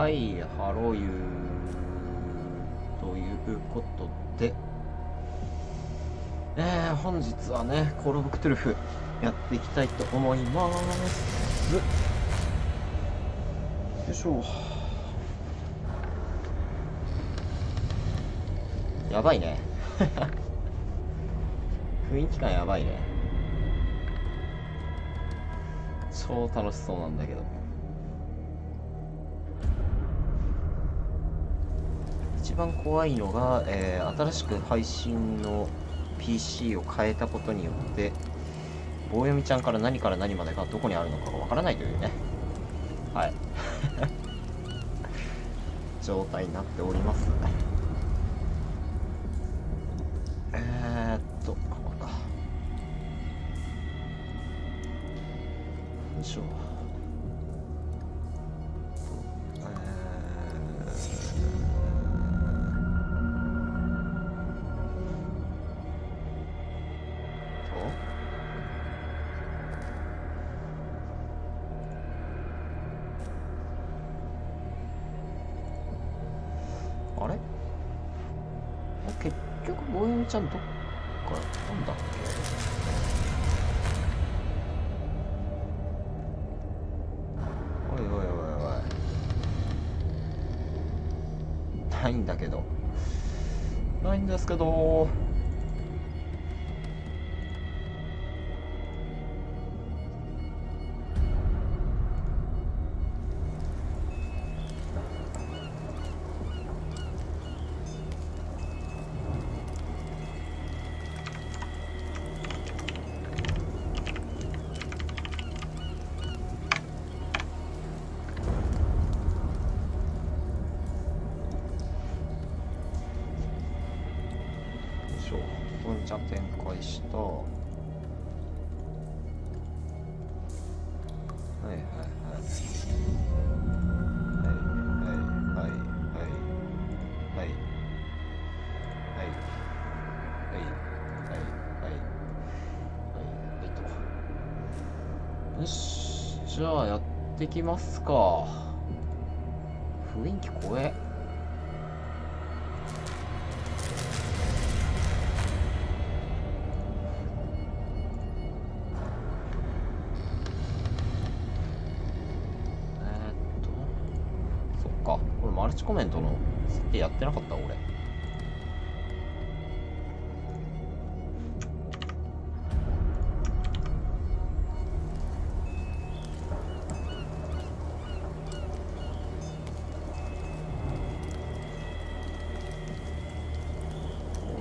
はい、ハロユーということで、本日はね、コールオブクトゥルフやっていきたいと思います。よいしょ。やばいね。雰囲気感やばいね。超楽しそうなんだけど。一番怖いのが、新しく配信の PC を変えたことによって棒読みちゃんから何までがどこにあるのかがわからないというね、はい状態になっております。ここか。よいしょ。あれ？結局棒読みちゃんどっかやったんだっけ？おいおいおいおい。ないんだけど。ないんですけど。文ちゃん展開した。はいはいはいはいはいはいはいはいはいはいと。よし、じゃあやってきますか。雰囲気怖え。これマルチコメントの設定やってなかった俺。こ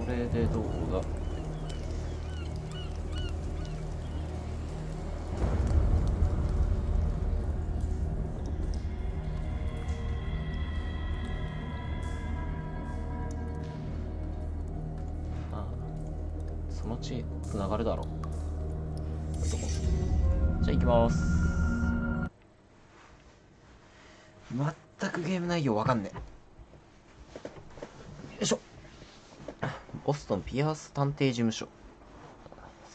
れでどうだ。そのうちつながるだろう。じゃあ行きます。全くゲーム内容わかんねえ。よいしょ。ボストンピアース探偵事務所。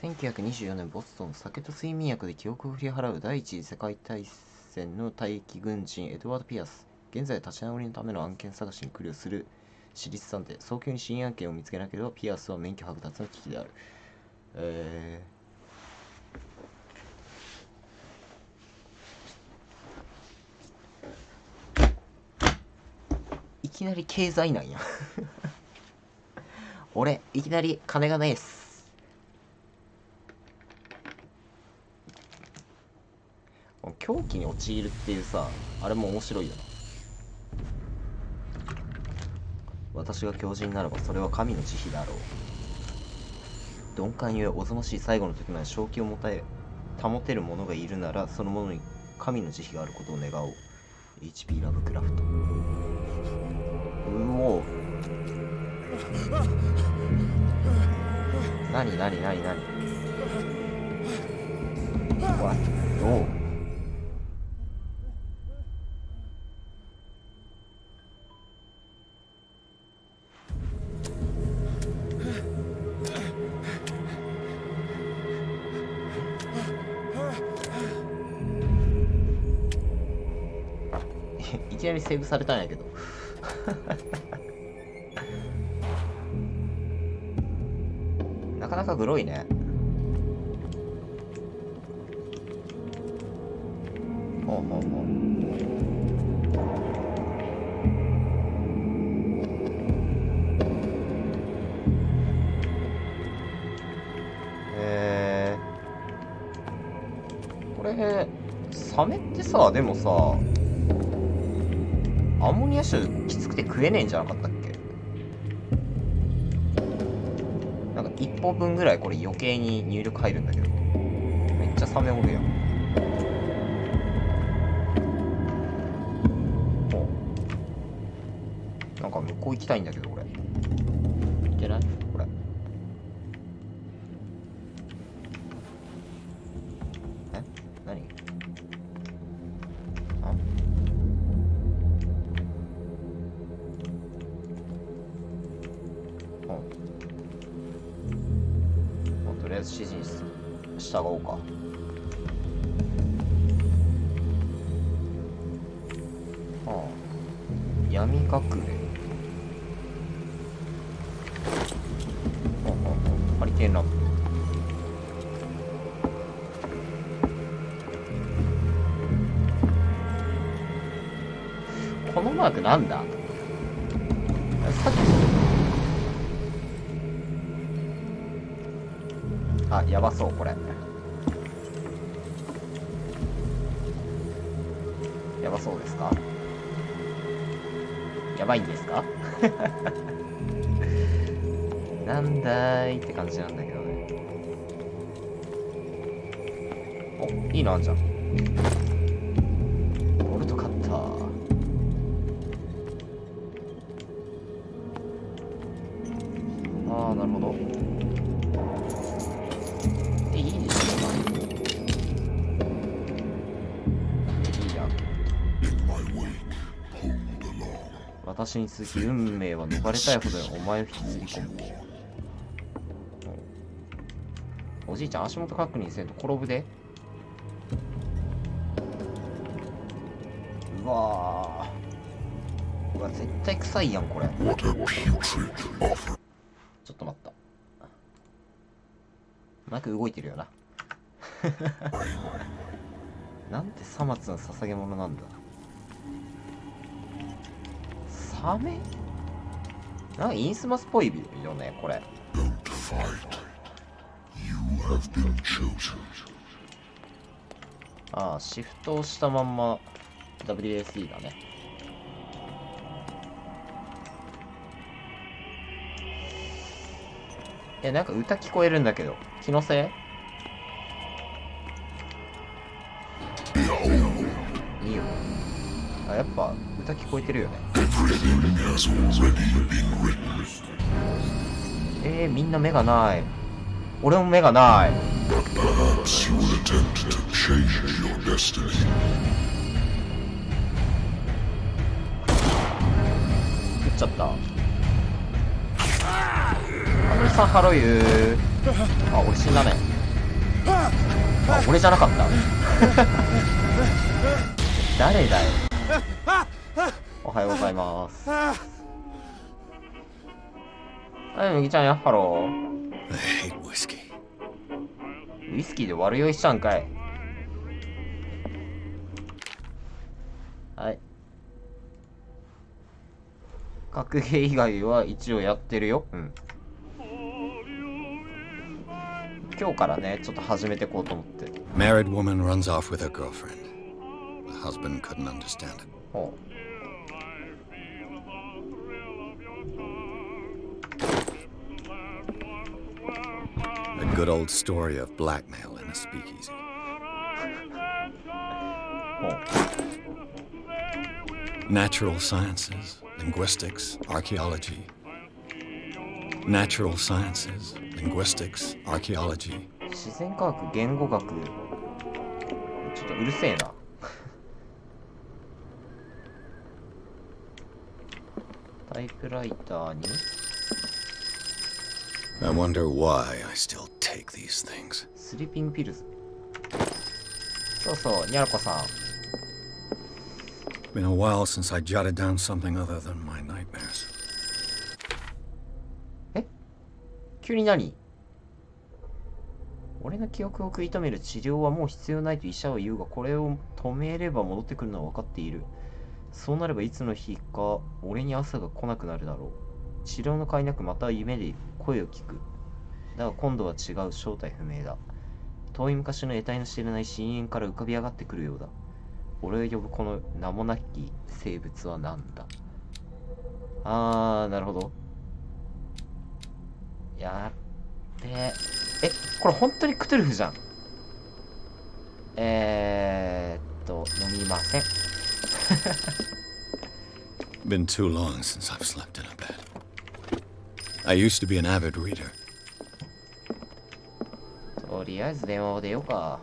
1924年ボストン、酒と睡眠薬で記憶を振り払う第一次世界大戦の退役軍人エドワード・ピアース。現在立ち直りのための案件探しに苦慮する私立探偵。早急に新案件を見つけなければピアースは免許剥奪の危機である。いきなり経済なんや俺いきなり金がないっす。狂気に陥るっていうさ、あれも面白いよな。私が狂人ならばそれは神の慈悲だろう。鈍感ゆえおぞましい最後の時まで正気を保てる者がいるなら、その者に神の慈悲があることを願おう。 HP ラブクラフト。おお、なにわっおう。いききなりセーブされたんやけどなかなかグロいね。ほうほうほう。これサメってさ、でもさアンモニア臭きつくて食えねえんじゃなかったっけ？なんか1歩分ぐらいこれ余計に入力入るんだけど、めっちゃサメおるやん。お、なんか向こう行きたいんだけど、これいけない？これ何？とりあえず指示に従おうか。闇隠れ。ハリケーンランプ。このマークなんだ？さっきやばそう、これやばそうですか？やばいんですか？なんだーいって感じなんだけどね。お、いいのあんじゃん。ボルトカッター。なるほど。いいでしょうか。いいや。私に続き運命は逃れたいほどにお前を引きずり込む。おじいちゃん足元確認せんと転ぶで。うわー、うわ絶対臭いやんこれ。ちょっと待った、マイク動いてるよななんてさまつの捧げ物なんだ。サメなんかインスマスっぽいよねこれ。シフトをしたまんま WASD だね。なんか歌聞こえるんだけど、気のせい？いいよ。やっぱ歌聞こえてるよね。みんな目がない。俺も目がない。食っちゃった。あのりさんハロユー。俺死んだね。俺じゃなかった誰だよ。おはようございます。麦ちゃんやハロー。ウイスキーで悪酔いしちゃうんかい。はい、格ゲー以外は一応やってるよ。今日からねちょっと始めてこうと思って。 Married woman runs off with her girlfriend. The husband couldn't understand it. A good old story of blackmail in a speakeasy. Natural sciences, linguistics, archaeology. Natural sciences, linguistics, archaeology. 自然科学、言語学。ちょっとうるせえな。タイプライターに。I wonder why I still take these things. スリーピングピルズ。そうそう、ニャルコさん。Been a while since I jotted down something other than my nightmares. え？急に何？俺の記憶を食い止める治療はもう必要ないと医者は言うが、これを止めれば戻ってくるのは分かっている。そうなればいつの日か俺に朝が来なくなるだろう。治療の甲斐なくまた夢で声を聞く。だが今度は違う、正体不明だ。遠い昔の得体の知れない深淵から浮かび上がってくるようだ。俺を呼ぶこの名もなき生物は何だ。なるほど。やっべえ。これ本当にクトゥルフじゃん。飲みません。Been too long since I've slept in a bed. I used to be an avid reader. とりあえず電話を出ようか。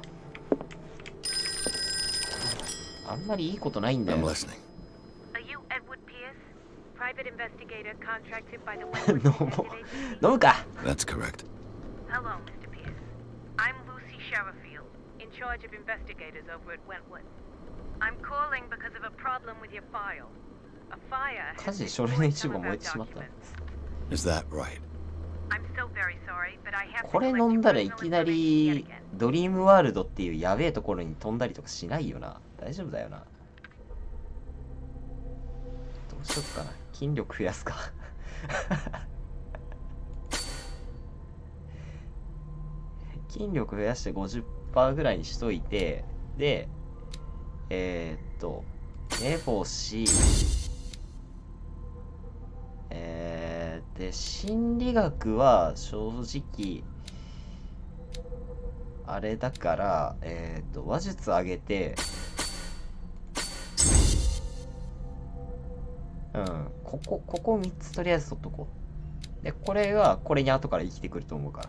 あんまりいいことないんだよ。I'm listening. Are you Edward Pierce, private investigator contracted by the 飲むか。 That's correct. Hello, Mr. Pierce. I'm Lucy Sherifield, in charge of investigators over at Wentwood. I'm calling because of a problem with your file. A fire 火 has 事で書類の destroyed 一部 some が of 燃 our えてしまった。 documents. Is that right? I'm so very sorry, but I have to これ collect 飲 your んだらい personal きな information yet り again. ドリームワールドっていうやべえところに飛んだりとかしないよな。大丈夫だよな。どうしよっかな。筋力増やすか。筋力増やして 50% ぐらいにしといて、で目星で心理学は正直あれだから話術上げてここ3つとりあえず取っとこう。でこれはこれに後から生きてくると思うか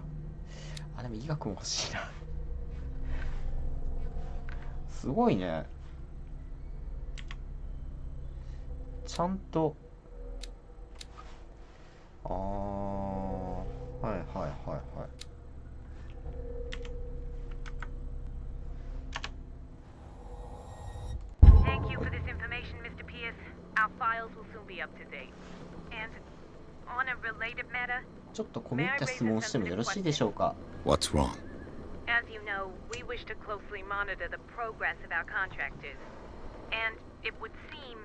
ら。でも医学も欲しいな。すごいね。ちゃんとはいはいはいはい。Thank you for this information, Mr. Pierce. Our files will soon be up to date. And on a related matter, ちょっと込み入った質問をしてもよろしいでしょうか。 What's wrong? as you know, we wish to closely monitor the progress of our contractors. And it would seem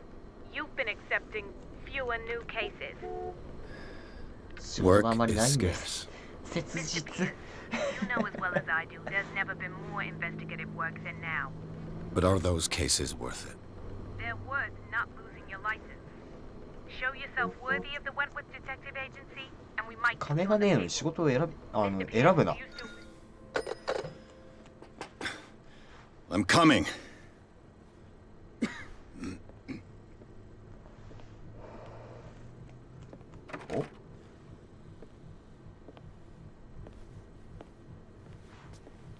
you've been accepting fewer new cases. 仕事があま Work りない is んです。 scarce. 切 Mr. 実。 Pierce, you know as well as I do, there's never been more investigative work than now. But are those cases worth it? They're worth not losing your license. Show yourself worthy of the Wentworth Detective Agency, and we might. 金がねえのに仕事を選ぶな。 I'm coming. お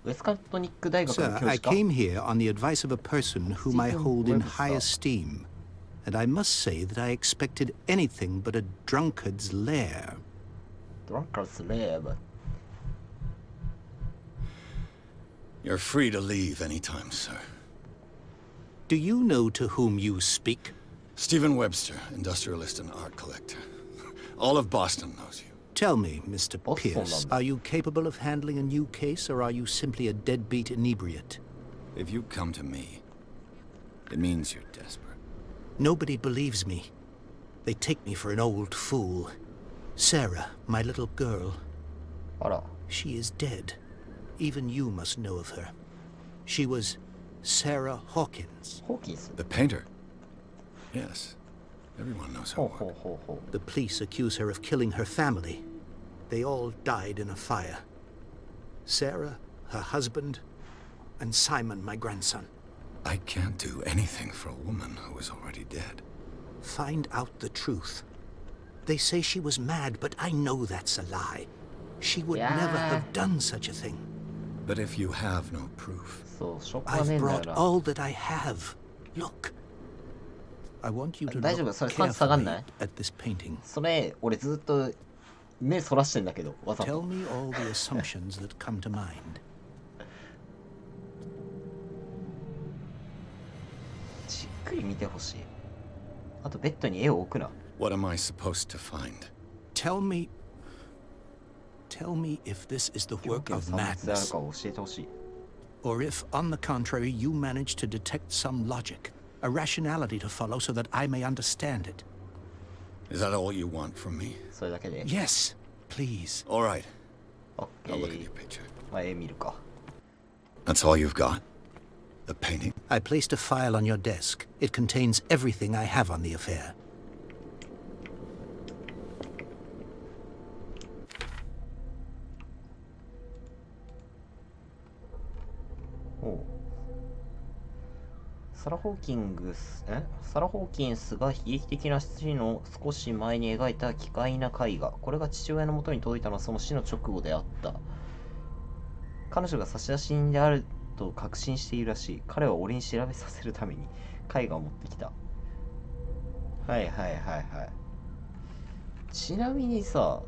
ウェスカトニック大学の Sir, 教 I 授か came here on the advice of a person whom I Stephen hold in Webster. high esteem, and I must say that I expected anything but a drunkard's lair. ドランカーズレーブ。 You're free to leave anytime, sir. Do you know to whom you speak? Stephen Webster, industrialist and art collector. All of Boston knows you. Tell me, Mr. Boston Pierce, number. are you capable of handling a new case, or are you simply a deadbeat inebriate? If you come to me, it means you're desperate. Nobody believes me. They take me for an old fool. Sarah, my little girl, あら。 she is dead. Even you must know of her. She was Sarah Hawkins. ホーキンス。 The painter? Yes. Everyone knows her ほう work. ほうほうほう。 The police accuse her of killing her family. They all died in a fire. Sarah, her husband, and Simon, my grandson. I can't do anything for a woman who is already dead. Find out the truth. They say she was mad, but I know that's a lie. She would Yeah. never have done such a thing. But if you have no proof, そう、証拠はねえ I've んだよ brought な。 all that I have. Look. I want you to 大丈夫？ look それパンチ下がん carefully ない？ at this painting. それ、俺ずっと目そらしてんだけど、わざ Tell と。 me all the assumptions that come to mind. 時くり見てほしい。あとベッドに絵を置くな。 What am I supposed to find? Tell me if this is the 狂 work 気の of 産物である madness, かを教えてほしい。 or if, on the contrary, you manage to detect some logic, a rationality to follow so that I may understand it. Is that all you want from me? それだけで。 Yes, please. All right. オッケ I'll look at ー your。picture. まあ絵見るか。 That's all you've got? The painting? I placed a file on your desk. It contains everything I have on the affair. おう。サラ・ホーキンスが悲劇的な死の少し前に描いた奇怪な絵画。これが父親のもとに届いたのはその死の直後であった。彼女が差出人であると確信しているらしい。彼は俺に調べさせるために絵画を持ってきた。はいはいはいはい。ちなみにさ、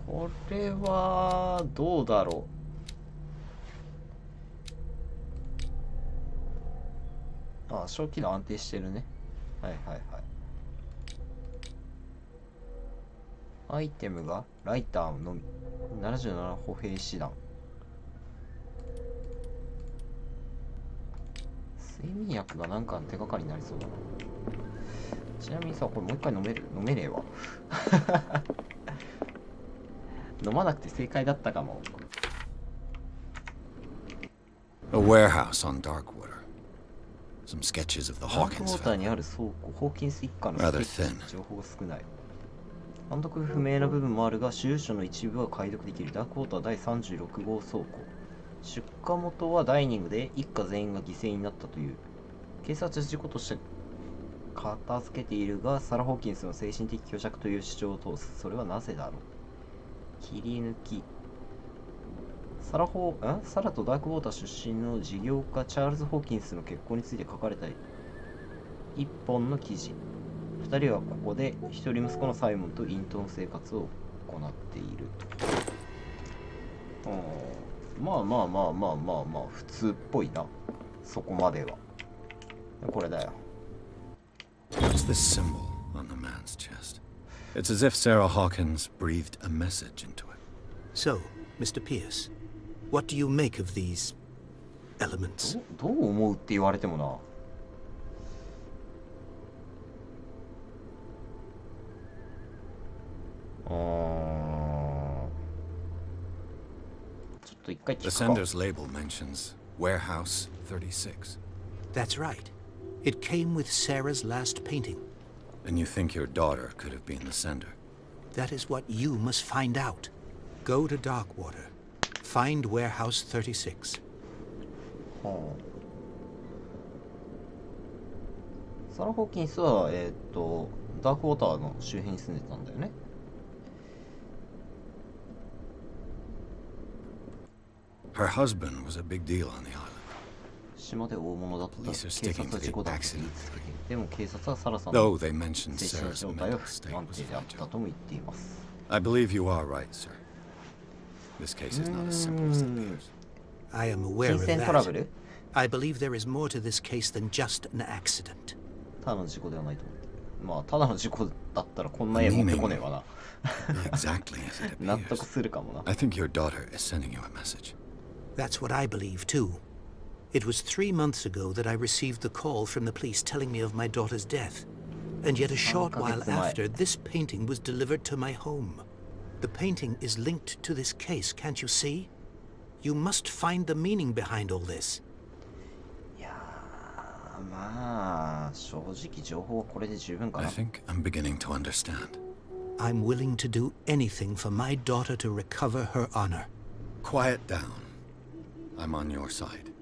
これはどうだろう。あ、正気度安定してるね。はいはいはい。アイテムがライターのみ。77歩兵師団。睡眠薬がなんかの手がかりになりそうだな。ちなみにさ、これもう一回飲めねえわ。飲まなくて正解だったかも。 A warehouse on Darkwater. Some sketches of the ダークウ Hawkins ォーターに family. ある倉庫、ホーキンス一家の Rather スケッチ thin. 情報が少ない。判読不明な部分もあるが、所有者の一部は解読できる。ダークウォーター第36号倉庫。出火元はダイニングで一家全員が犠牲になったという。警察は事故として片付けているが、サラ・ホーキンスの精神的虚弱という主張を通す。それはなぜだろう。切り抜き。サラとダークウォーター出身の事業家チャールズ・ホーキンスの結婚について書かれた一本の記事。2人はここで一人息子のサイモンと隠遁生活を行っている。まあまあまあまあまあまあ普通っぽいな。そこまでは。これだよ。 What's this symbol on the man's chest? It's as if Sarah Hawkins breathed a message into it. So, Mr. Pierce, what do you make of these elements? どう思うって言われてもな。ちょっと一回聞 The くか。 sender's label mentions Warehouse 36. That's right. It came with Sarah's last painting. And you think your daughter could have been the sender? That is what you must find out. Go to Darkwater. Find Warehouse 36. サラ・ホーキンスは、ダークウォーターの周辺に住んでたんだよね。Her husband was a big deal on the island. 島で大物だった。 Police are 警 sticking 察 to は the 事故だと accident 言い続ける。でも警察はサラさん Though の they mentioned 精神 Sarah's 状態 mental は不 state 安 was 定であった fragile. とも言っています。 I believe you are right, sir. This case is not as simple as it appears. I am aware of 金銭トラブ that. ル？ I believe there is more to this case than just an accident. ただの事故ではないと思う。まあただの事故だったらこんな絵持ってこねえわな。 Exactly as it 納得 appears. するかもな。 I think your daughter is sending you a message. That's what I believe, too. It was 3 months ago that I received the call from the police telling me of my daughter's death. And yet a short while after, this painting was delivered to my home. The painting is linked to this case, can't you see? You must find the meaning behind all this. いやー、まあ正直情報はこれで十分か I な。 think I'm beginning to understand. I'm willing to do anything for my daughter to recover her honor. Quiet down. I'm on your side.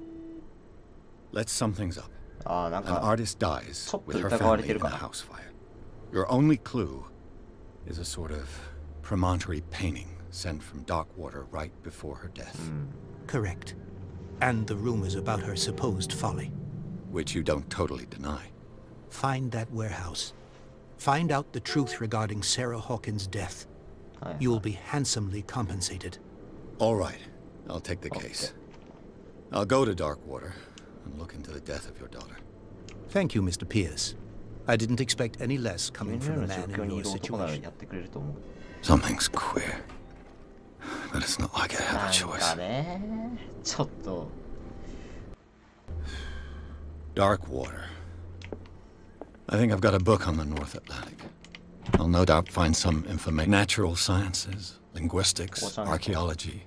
Let's sum things up. ああ、なん An か artist dies ちょっと with her 疑われ family て in る a かな。 house fire. Your only clue is a sort of promontory painting sent from Darkwater right before her death, Correct. And the rumors about her supposed folly. which you don't totally deny. Find that warehouse. Find out the truth regarding Sarah Hawkins' death. You'll be handsomely compensated. All right, I'll take the case. I'll go to Darkwater and look into the death of your daughter. Thank you, Mr. Pierce. I didn't expect any less coming from a man in your situation. Something's queer. But it's not like I have a choice. Darkwater. I think I've got a book on the North Atlantic. I'll no doubt find some information. Natural sciences, linguistics, archaeology.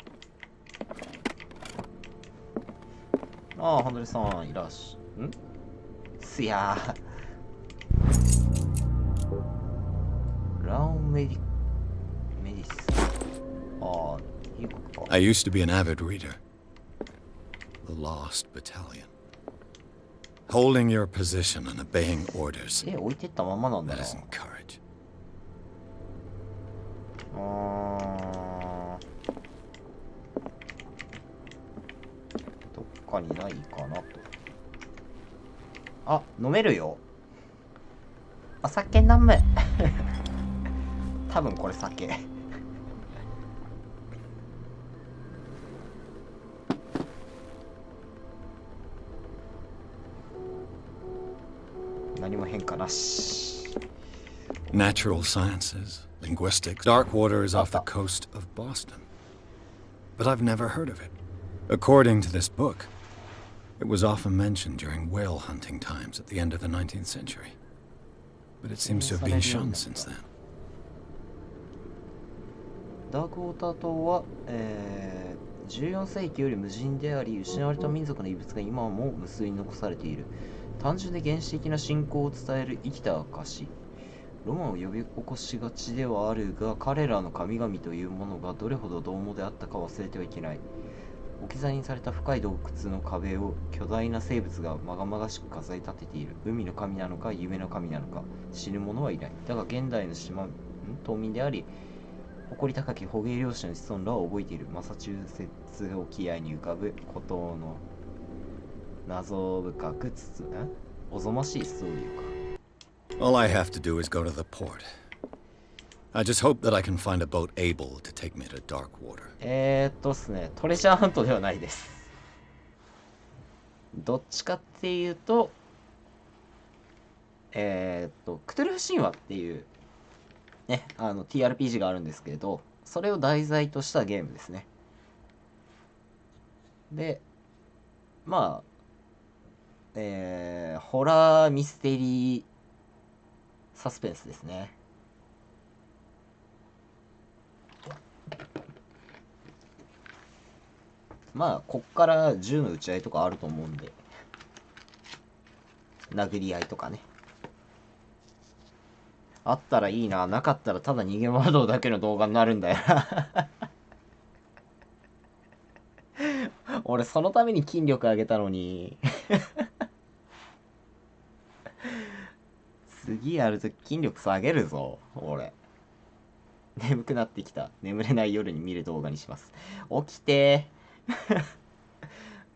ああ、ハンドレさんいらっしゃんすやランメディスああ、英国か。I used to be an avid reader. The Lost Battalion. Holding your position and obeying orders. 置いてったままなんだ That な。 isn't courage. どっかにないかなと。あ、飲めるよ。あ、酒飲む。多分これ酒。何も変化なし。Natural sciences, linguistics. Darkwater is off the coast of Boston. But I've never heard of it. According to this book, it was often mentioned during whale hunting times at the end of the 19th century. But it seems to have been shunned since then. ダークウォーター島は、14世紀より無人であり、失われた民族の遺物が今も無数に残されている。単純で原始的な信仰を伝える生きた証。ロマンを呼び起こしがちではあるが、彼らの神々というものがどれほど獰猛であったか忘れてはいけない。置き去りにされた深い洞窟の壁を巨大な生物がまがまがしく飾り立てている。海の神なのか夢の神なのか知る者はいない。だが現代の島民であり、誇り高き捕鯨漁師の子孫らは覚えている。マサチューセッツ沖合に浮かぶ孤島の謎深くおぞましいストーリーか。All I have to do is go to the port. I just hope that I can find a boat able to take me to Darkwater. ですね、トレジャーハントではないです。どっちかっていうと、クトゥルフ神話っていうね、TRPG があるんですけれど、それを題材としたゲームですね。で、まあ、ホラーミステリーサスペンスですね。まあこっから銃の撃ち合いとかあると思うんで、殴り合いとかね、あったらいいな。なかったらただ逃げ惑うだけの動画になるんだよな。俺そのために筋力上げたのに。次やると筋力下げるぞ俺。眠くなってきた。眠れない夜に見る動画にします。起きて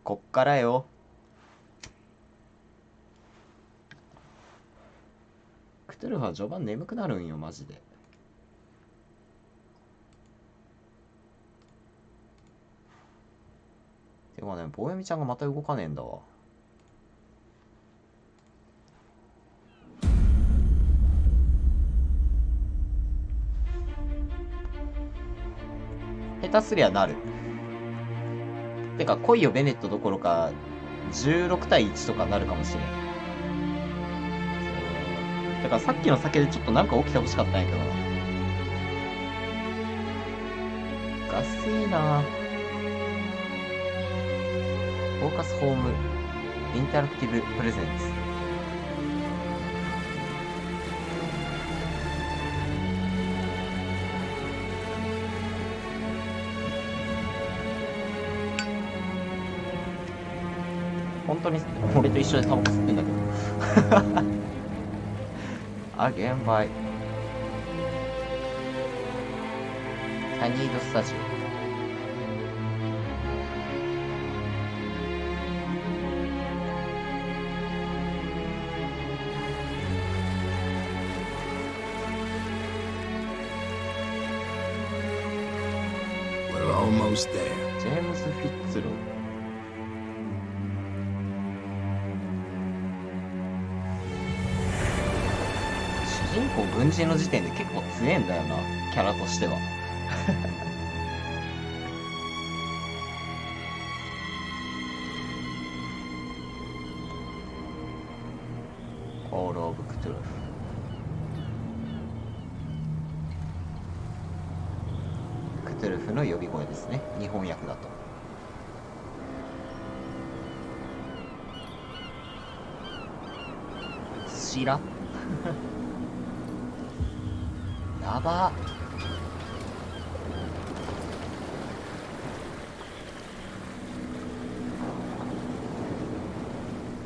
こっからよ。クトゥルフは序盤眠くなるんよマジで。てかね、棒読みちゃんがまた動かねえんだわ。下手すりゃなる。てか来いよベネットどころか16対1とかなるかもしれん。だからさっきの酒でちょっとなんか起きてほしかったんやけどな。がっせーな。フォーカスホームインタラクティブプレゼンツ。本当に俺と一緒でタバコ吸ってんだけど。あ、現売。サニードスタジオ。almost there. ジェームズ・フィッツロー。主人公軍人の時点で結構強えんだよな、キャラとしては。コール・オブ・クトゥルフ。クトゥルフの呼び声ですね、日本訳だと。しらやば。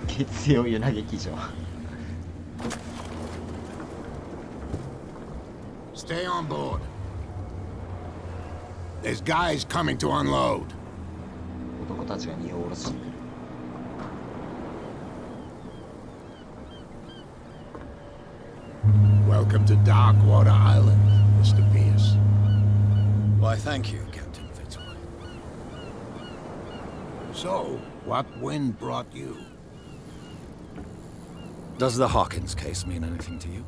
月曜夜な劇場。Stay on board. There's guys coming to unload. 男たちが荷を下ろしてくる。Welcome to Darkwater Island, Mr. Pierce. Why, thank you, Captain Fitzroy. So, what wind brought you? Does the Hawkins case mean anything to you?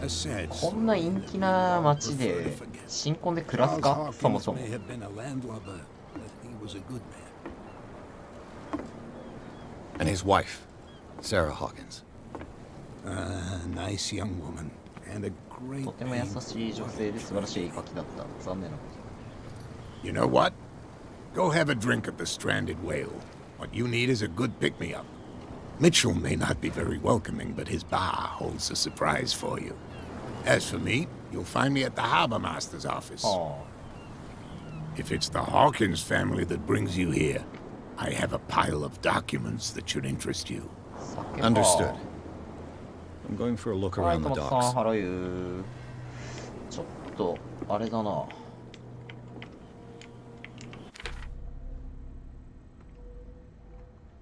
As said, こんな陰気な町で新婚で暮らす Charles か、そも Hawkins そも。 may have been a landlubber, but he was a good man. And his wife, Sarah Hawkins. Nice young woman, and a と great ても優 pain. しい女性で素晴らしい絵描きだった。残念なこ You know what? Go have a drink at the Stranded Whale. What you need is a good pick-me-up. Mitchell may not be very welcoming, but his bar holds a surprise for you. As for me, you'll find me at the Harbor Master's office. と。は If it's the Hawkins family that brings you here, I have a pile of documents that should interest you. あ、酒か。 Understood. I'm going for a look はい、 around ト the マトさん、 docks. ハロユー。ちょっと、あれだな。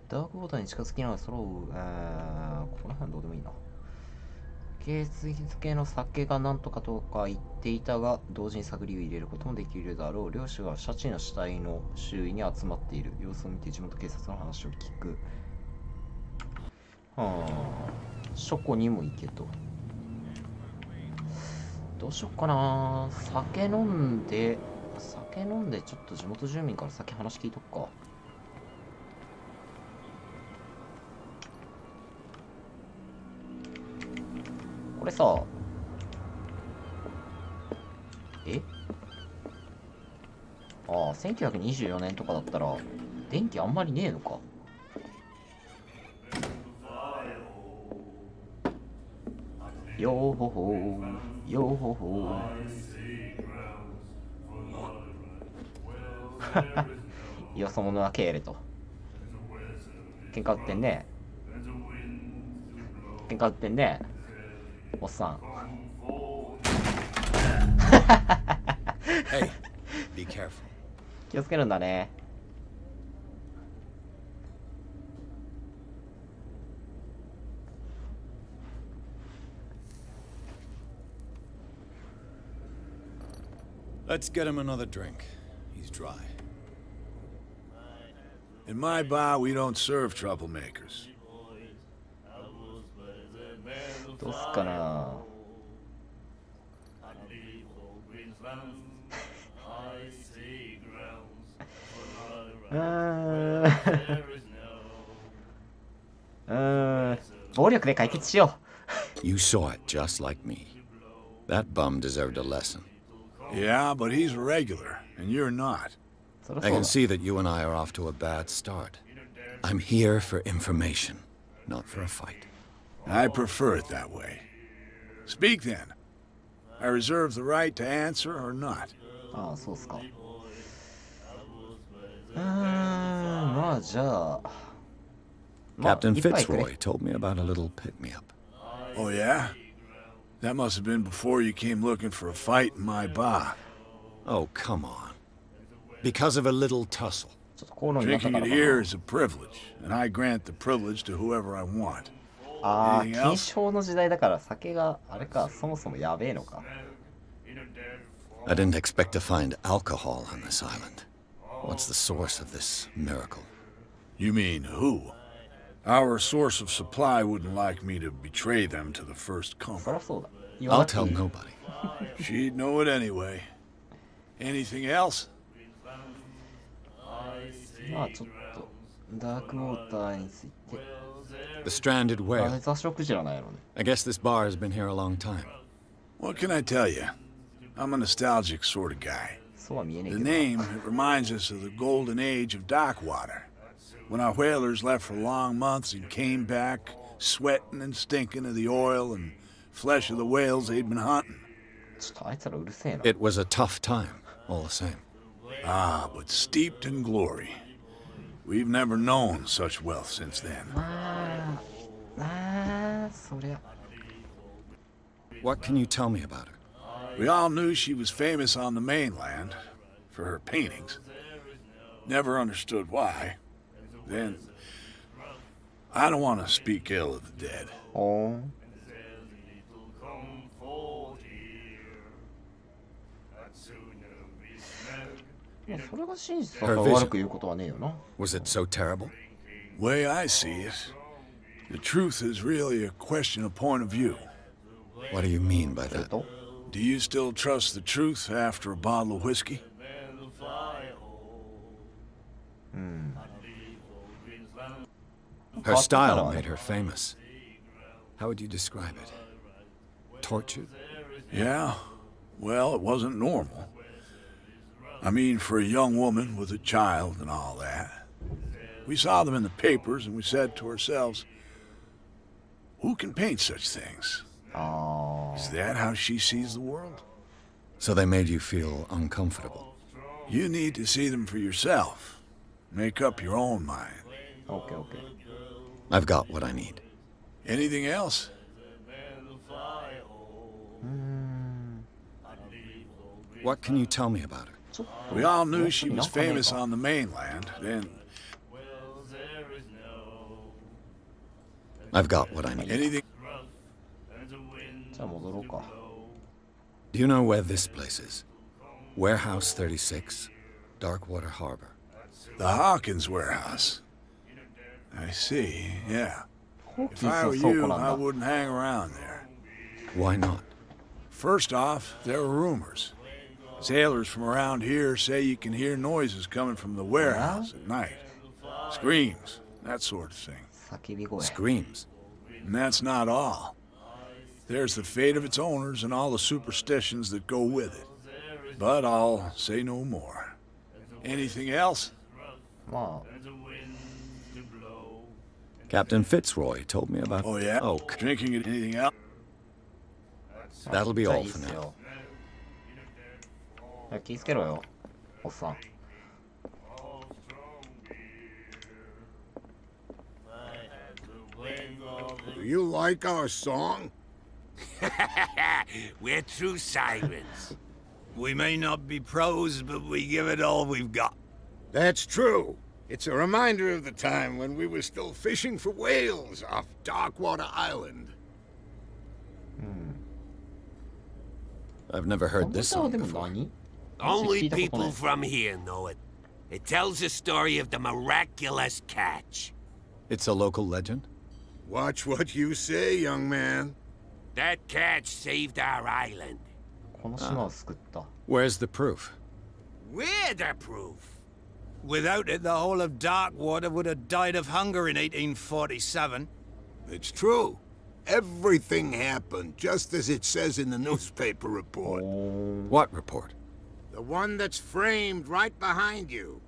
ダークウォーターに近づきながら揃う。この辺どうでもいいな。景水付の酒が何とかとか言っていたが、同時に探りを入れることもできるだろう。両者がシャチの死体の周囲に集まっている。様子を見て地元警察の話を聞く。書庫にも行けと。どうしよっかな。酒飲んでちょっと地元住民から先話聞いとくか。これさ、1924年とかだったら電気あんまりねえのか。よーほほー、よーほほー。よそ者は帰れと。喧嘩売ってんね。喧嘩売ってんね。おっさん。Hey, be careful. 気をつけるんだね。Let's get him another drink. He's dry. In my bar, we don't serve troublemakers. どうすっかな。暴力で解決しよ You saw it just like me. That bum deserved a lesson. Yeah, but he's a regular, and you're not. う。そりゃ I そう can だ。 see that you and I are off to a bad start. I'm here for information, not for a fight. I prefer it that way. Speak then. I reserve the right to answer or not. ああ、そうっすか。まあじゃあ。まあ Captain 一杯くれ Fitzroy told me about a little pick-me-up. Oh, yeah? That must have been before you came looking for a fight in my bar. Oh, come on. Because of a little tussle. ちょっと口論になった Drinking から it か here な。 is a privilege, and I grant the privilege to whoever I want. ああ、 Anything 禁 else? 酒法の時代だから酒があれか、そもそもやべえのか。I didn't expect to find alcohol on this island. What's the source of this miracle? You mean who? Our source of supply wouldn't like me to betray them to the first そ comer. りゃそうだ。言わ I'll なくてい tell い nobody. She'd know it anyway. Anything else? まあちょっとダークウォーターについて。 The stranded あ whale. れ雑食クジラなんやろね。 I guess this bar has been here a long time. What can I tell you? I'm a nostalgic sort of guy. そうは見えねえ The けど。 name, it reminds us of the golden age of dock water. When our whalers left for long months and came back, sweating and stinking of the oil and flesh of the whales they'd been hunting. ちょっとあいつらうるせえな。 It was a tough time, all the same. Ah, but steeped in glory. We've never known such wealth since then. そりゃ。 What can you tell me about her? We all knew she was famous on the mainland for her paintings. Never understood why. Then, I don't want to speak ill of the dead. おー。まあそれが真実だから Her vision. 悪く言うことはねえよな。 Was it so terrible? Way I see it, the truth is really a question of point of view. What do you mean by それ that? と Do you still trust the truth after a bottle of whiskey? Her style made her famous. How would you describe it? Tortured? Yeah, well, it wasn't normal. I mean, for a young woman with a child and all that. We saw them in the papers and we said to ourselves, who can paint such things? あ Is that how she sees the world? So they made you feel uncomfortable. You need to see them for yourself. Make up your own mind. あ。オッケーオッケー。 I've got what I need. Anything else? うーん。 What can you tell me about her? ちょっと We all knew she な was んかねえ famous か on the mainland, then I've got what I need. anything... じゃあ戻ろうか。 Do you know where this place is? Warehouse 36, Darkwater Harbor. The Hawkins warehouse. I see, yeah. ホーキ If ン I ス were の倉 you, 庫なん I だ。 wouldn't hang around there. Why not? First off, there are rumors. Sailors from around here say you can hear noises coming from the warehouse at night. Screams, that sort of thing. 叫び声。 Screams. And that's not all. There's the fate of its owners and all the superstitions that go with it. But I'll say no more. Anything else? まあ Captain Fitzroy told me about Oh, yeah? Oak. Drinking it, anything else? That'll be じゃあ all いいっ for す now. よ。いや気ぃつけろよ、おっさん。 Do you like our song? We're true sirens. We may not be pros, but we give it all we've got. That's true. It's a reminder of the time when we were still fishing for whales off Darkwater Island. I've never この heard this 歌は song でも before. 何？ Only 聞いたことな people い。 from here know it. It tells the story of the miraculous catch. It's a local legend? Watch what you say, young man. That catch saved our island. この島を救った。 Where's the proof? We're the proof. Without it, the whole of Darkwater would have died of hunger in 1847. It's true. Everything happened just as it says in the newspaper report. What report? The one that's framed right behind you.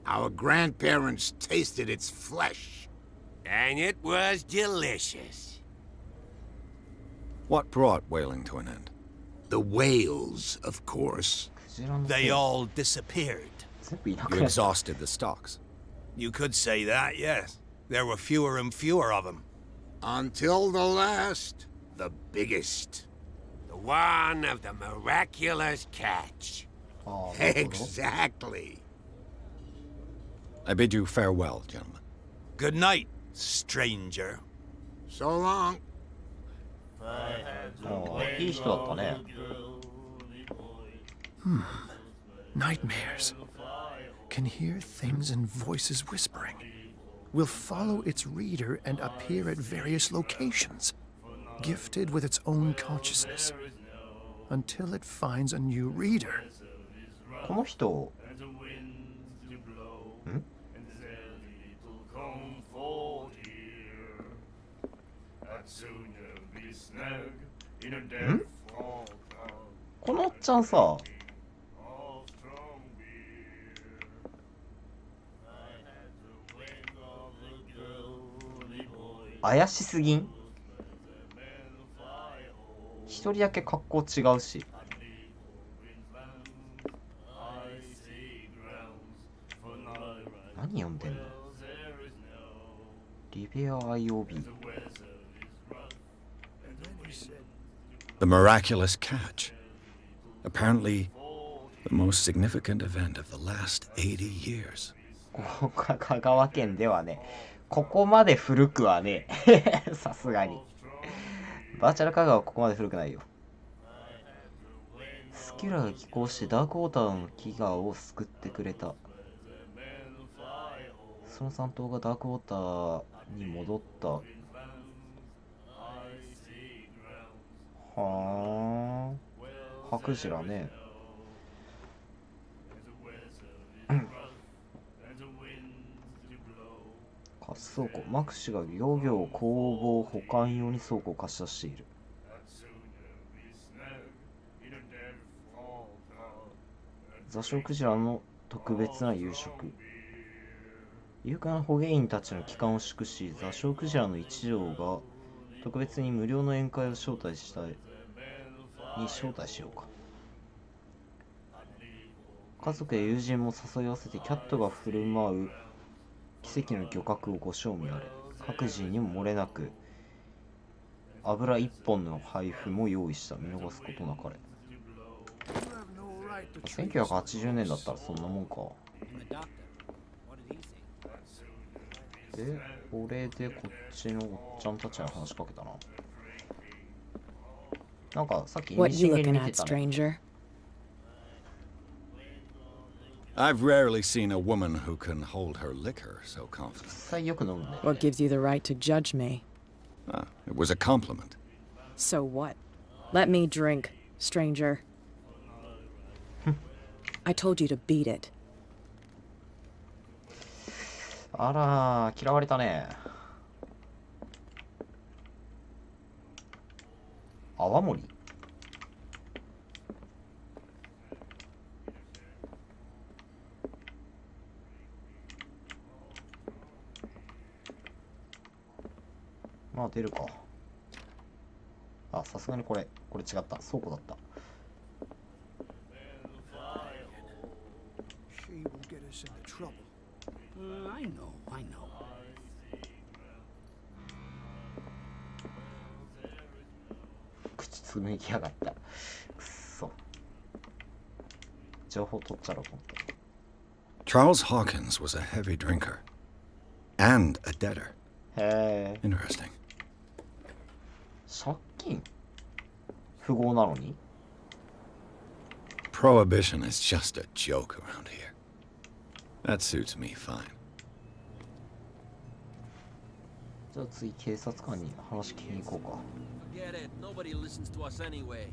Our grandparents tasted its flesh. And it was delicious. What brought whaling to an end? The whales, of course. クジラのせ They い all disappeared. 全部いなく You なった。 exhausted the stocks. You could say that, yes. There were fewer and fewer of them. Until the last, the biggest. The one of the miraculous catch. ああ、なるほど。 Exactly. I bid you farewell, gentlemen. Good night, stranger. So long. ああ、いい人だったね。Nightmares. Can hear things and voices whispering. Will follow its reader and appear at various locations, gifted with its own consciousness, until it finds a new reader. この人、このおっちゃんさ、怪しすぎん？一人だけ格好違うし。何読んでんの？リベア IOB。 The miraculous catch. Apparently, the most significant event of the llast 80 years. 香川県ではね、ここまで古くはね、さすがに。バーチャル香川はここまで古くないよ。スキュラが寄港してダークウォーターの飢餓を救ってくれた。その残党がダークウォーターに戻った。はあ、白ジラね。貸し倉庫。マクシが漁業工房保管用に倉庫を貸し出している。座礁クジラの特別な夕食。勇敢な捕鯨員たちの帰還を祝し、座礁クジラの一条が特別に無料の宴会を招待しようか。家族や友人も誘い合わせてキャットが振る舞う奇跡の漁獲をご賞味あれ。各自にも漏れなく油一本の配布も用意した。見逃すことなかれ。1980年だったらそんなもんか。で、これでこっちのおっちゃんたちに話しかけたな。なんかさっきイミシンゲル見てたね。I've rarely seen a woman who can hold her liquor so confident. 実際よく飲むね。What gives you the right to judge me? It was a compliment. So what? Let me drink, stranger. I told you to beat it. あらー、嫌われたね。泡盛。まあ出るか。あ、さすがにこれ違った。倉庫だった。I know. 口つむぎやがった。くっそ。情報取っちゃろうと思って。Charles Hawkins was a heavy drinker and a debtor. へえ。Interesting. 借金？富豪なのに？ Prohibition is just a joke around here. That suits me fine. じゃあ次警察官に話聞きに行こうか。Forget it. Nobody listens to us anyway.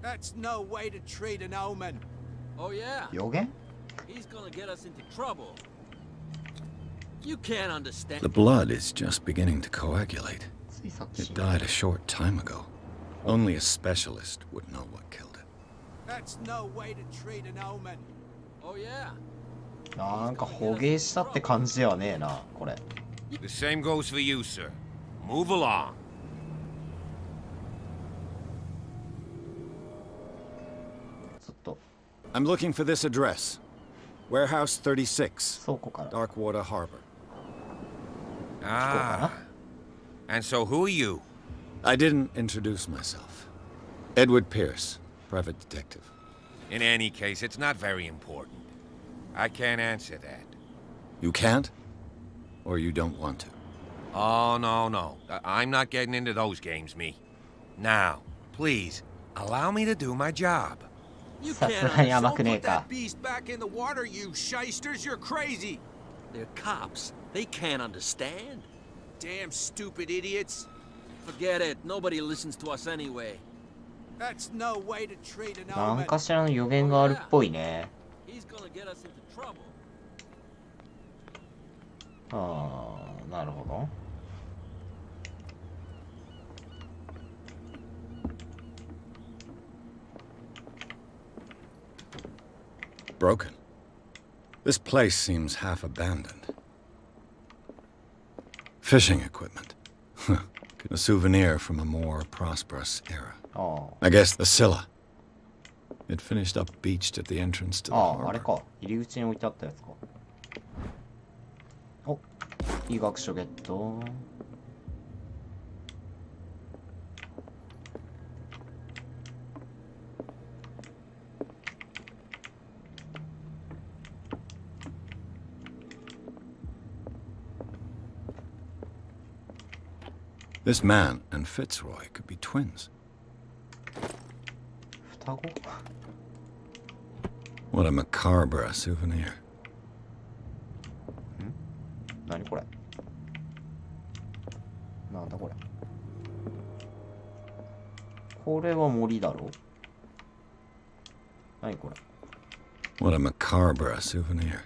That's no way to treat an omen. Oh yeah. 予言？ He's gonna get us into trouble. You can't understand. The blood is just beginning to coagulate. ついさっき It died a short time ago. Only a specialist would know what killed it. That's no way to treat an omen. Oh yeah. なんか捕鯨したって感じではねえな、これ。The same goes for you, sir. Move along. ずっと I'm looking for this address. Warehouse 36, 倉庫から。 Darkwater Harbor. Ah. And so who are you? I didn't introduce myself. Edward Pierce, private detective. In any case, it's not very important. I can't answer that. You can't? Or you don't want to? Oh, no. I'm not getting into those games, me. Now, please, allow me to do my job. You さ can't すがに甘 understand. くねえか。 Beast back in the water, you shysters! You're crazy! They're cops. They can't understand. Damn stupid idiots! Forget it. Nobody listens to us anyway. That's no way to treat an なん omen. かしらの予言があるっぽいね。 He's gonna get us into trouble. ああ、なるほど。Broken. This place seems half abandoned. Fishing equipment. A souvenir from a more prosperous era. あ I guess the Scylla. It finished up beached at the entrance to あ、 the ああ、あれ harbor. か。入り口に置いてあったやつか。お、医学書ゲット。This man and Fitzroy could be twins. 双子 What a macabre souvenir. 何これなんだこれこれは森だろ何これ What a macabre souvenir.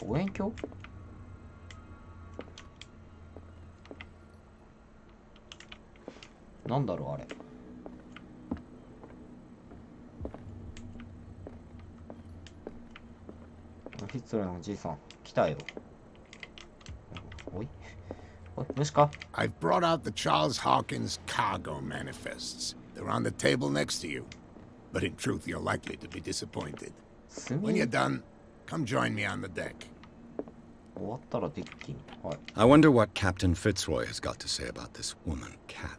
望遠鏡なんだろうあれフィッツロイのおじいさん来たよおいおい虫か I've brought out the Charles Hawkins cargo manifests. They're on the table next to you. But in truth, you're likely to be disappointed. When you're done, come join me on the deck. 終わったらデッキにはい I wonder what Captain Fitzroy has got to say about this woman, Cat.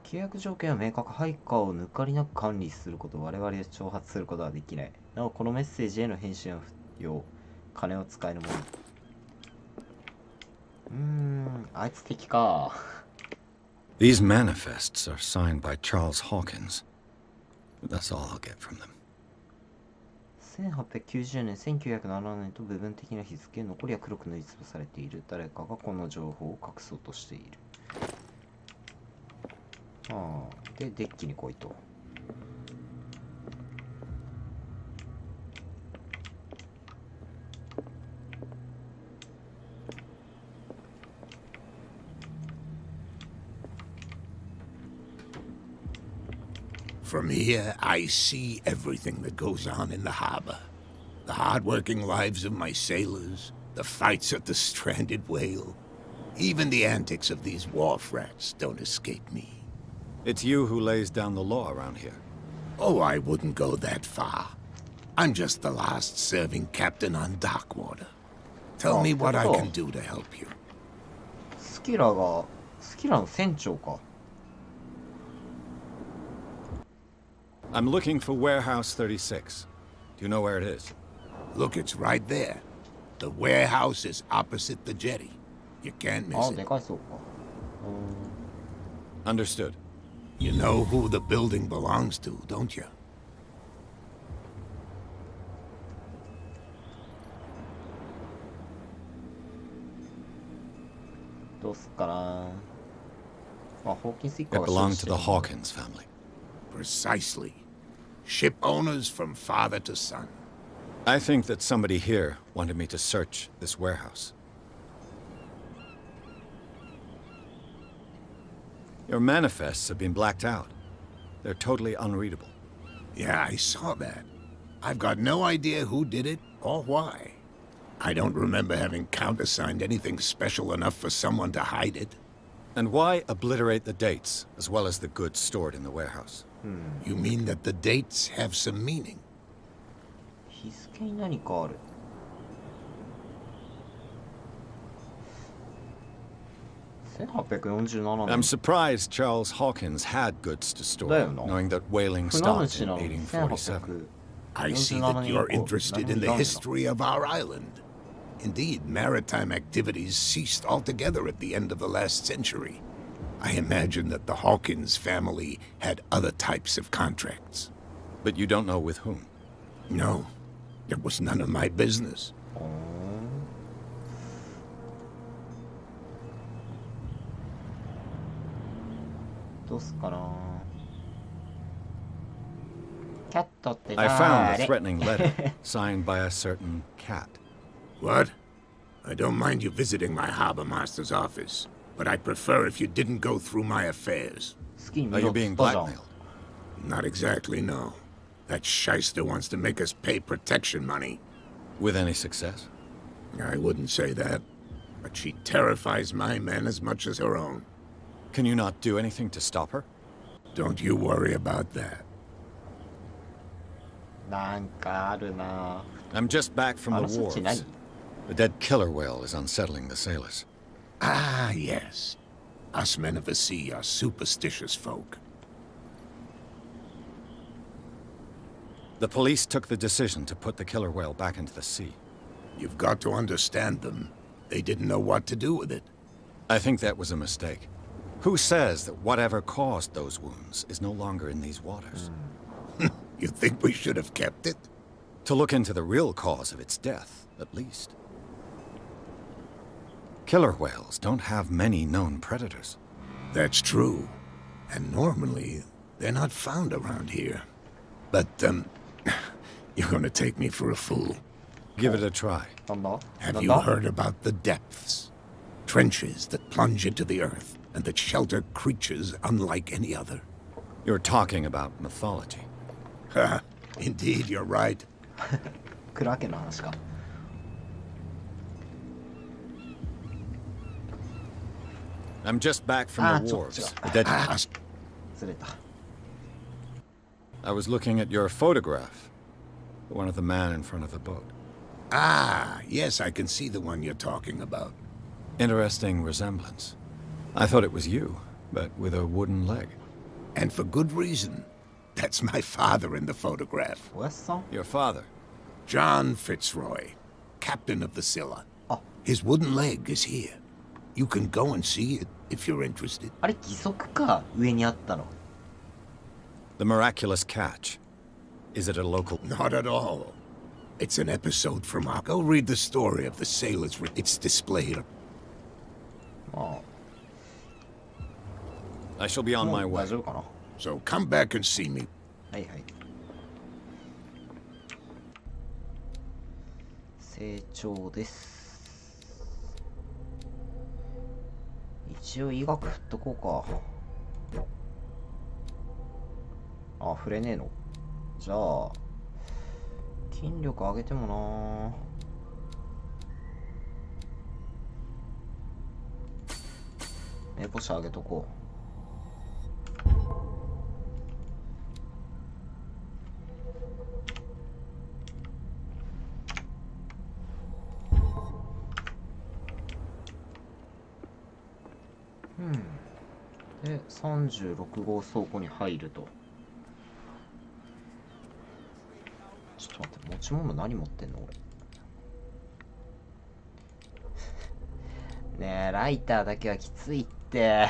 契約条件は明確配下を抜かりなく管理することを我々で挑発することはできないなおこのメッセージへの返信は不要金を使えるものあいつ敵か These manifests are signed by Charles Hawkins. That's all I'll get from them. 1890年1907年と部分的な日付残りは黒く塗りつぶされている誰かがこの情報を隠そうとしているああでデッキに来いとFrom here, I see everything that goes on in the harbor. The hard-working lives of my sailors, the fights at the stranded whale. Even the antics of these wharf rats don't escape me. It's you who lays down the law around here. Oh, I wouldn't go that far. I'm just the last serving captain on Darkwater. Tell me what I can do to help you. スキラの船長か I'm looking for Warehouse 36. Do you know where it is? Look, it's right there. The warehouse is opposite the jetty. You can't miss ああ it. でかいそうか Understood. You know who the building belongs to, don't you? どうすっかなあホーキンス一家 It が belonged 所 to 有 the してる Hawkins family. Precisely. Ship owners from father to son. I think that somebody here wanted me to search this warehouse. Your manifests have been blacked out. They're totally unreadable. Yeah, I saw that. I've got no idea who did it or why. I don't remember having countersigned anything special enough for someone to hide it. And why obliterate the dates, as well as the goods stored in the warehouse? You mean that the dates have some meaning? 日付に何かある1847 I'm 年 surprised Charles Hawkins had goods to store, だよな。 knowing that whaling 船 stopped 主 in なのに 1847. I see that you're interested in the history of our island. Indeed, maritime activities ceased altogether at the end of the last century. I imagine that the Hawkins family had other types of contracts. But you don't know with whom? No, it was none of my business. どうすかな。キャットってな I ー found a れ threatening letter signed by a certain cat. What? I don't mind you visiting my harbor master's office, but I'd prefer if you didn't go through my affairs. 好きに Are 見ろ you っつ being ったじゃん。 blackmailed? Not exactly, no. That shyster wants to make us pay protection money. With any success? I wouldn't say that, but she terrifies my men as much as her own. Can you not do anything to stop her? Don't you worry about that. なんかあるな。 I'm just back from あ the のそっち何 wharves. The dead killer whale is unsettling the sailors. Ah, yes. Us men of the sea are superstitious folk. The police took the decision to put the killer whale back into the sea. You've got to understand them. They didn't know what to do with it. I think that was a mistake. Who says that whatever caused those wounds is no longer in these waters? You think we should have kept it? To look into the real cause of its death, at least. Killer whales don't have many known predators. That's true. And normally, they're not found around here. But, you're gonna take me for a fool. Give it a try. なんだ Have なん you だ heard about the depths? Trenches that plunge into the earth and that shelter creatures unlike any other. You're talking about mythology. Ha! Indeed, you're right. クラーケンの話か。I'm just back from Ah, the wharves. sorry. The dead... ずれた。 I was looking at your photograph. The one of the man in front of the boat. Ah, yes, I can see the one you're talking about. Interesting resemblance. I thought it was you, but with a wooden leg. And for good reason. That's my father in the photograph. おやっさん Your father. John Fitzroy, captain of the Scylla. Oh. His wooden leg is here. You can go and see it if you're interested. あれ義足か上にあったの。 The miraculous catch. Is it a local... Not at all. It's an episode from our... Go read the story of the sailors. It's displayed. ま I shall be あ on も my う way. 大丈夫かな。 So come back and see me. はいはい。成長です。一応医学振っとこうか。あ、触れねえの。じゃあ、筋力上げてもな。目星上げとこう。で、36号倉庫に入ると。ちょっと待って、持ち物何持ってんの俺。ねえ、ライターだけはきついって。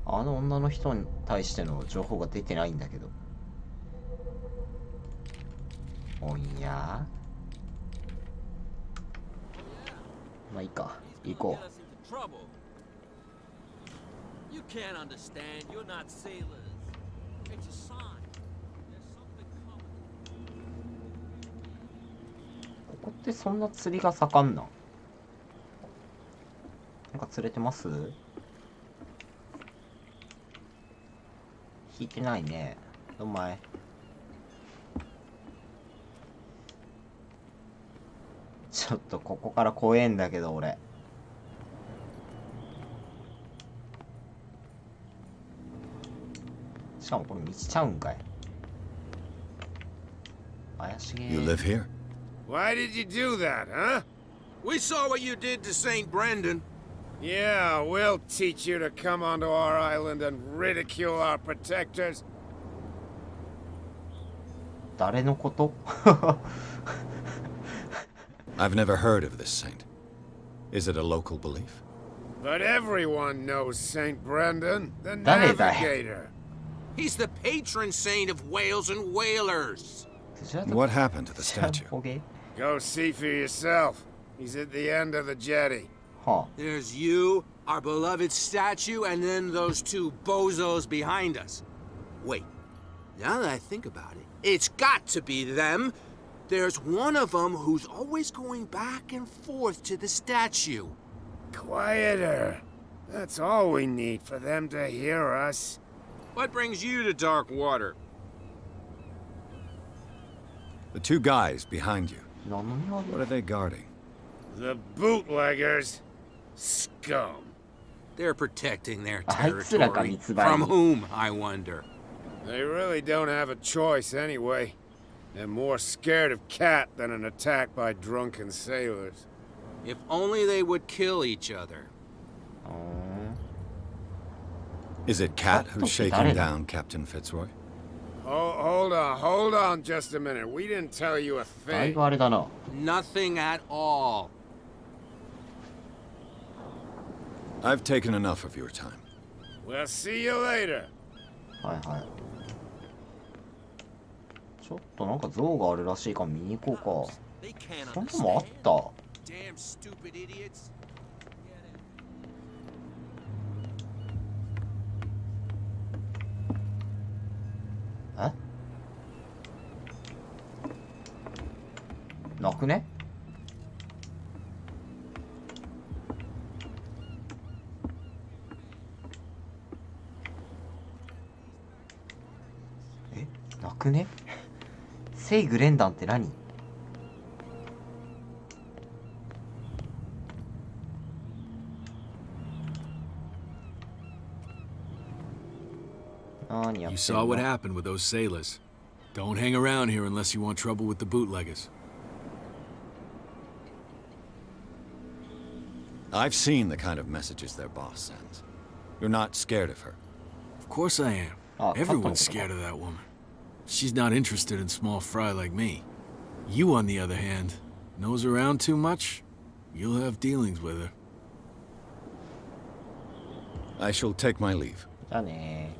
あの女の人に対しての情報が出てないんだけど。おんや。まあいいか。行こう。You can't understand. You're not sailors. It's a sign. There's something coming. ここってそんな釣りが盛んなん？なんか釣れてます？引いてないね。お前。ちょっとここから怖えんだけど俺。しかもこれ道ちゃうんかい。怪しげ。 You live here? Why did you do that, huh? We saw what you did to St. Brendan. Yeah, we'll teach you to come onto our island and ridicule our protectors. 誰のこと？ I've never heard of this saint. Is it a local belief? But everyone knows Saint Brendan, the 誰だよ。 navigator. He's the patron saint of whales and whalers. What happened to the statue? Go see for yourself. He's at the end of the jetty. Huh. There's you, our beloved statue, and then those two bozos behind us. Wait, now that I think about it, it's got to be them. There's one of them who's always going back and forth to the statue. Quieter. That's all we need for them to hear us. What brings you to dark water? The two guys behind you. What are they guarding? The bootleggers. Scum. They're protecting their あいつらが territory. 密売に。 From whom, I wonder? They really don't have a choice anyway. They're more scared of Cat than an attack by drunken sailors. If only they would kill each other. Is it Cat who's shaking down Captain Fitzroy? Hold on just a minute. We didn't tell you a だい thing. ぶあれだな。 Nothing at all. I've taken enough of your time. We'll see you later. はいはい。ちょっとなんか像があるらしいから見に行こうか。 They can't そんなもんあっ understand. た。 Damn stupid idiots. え？なくね？え？なくね？聖グレンダンって何？何やっ You てん saw what の？ happened with those sailors. Don't hang around here unless you want trouble with the bootleggers. I've seen the kind of messages their boss sends. You're not scared of her. Of course I am. Everyone's scared of that woman. She's not interested in small fry like me. You, on the other hand, nose around too much, you'll have dealings with her. I shall take my leave. じゃあね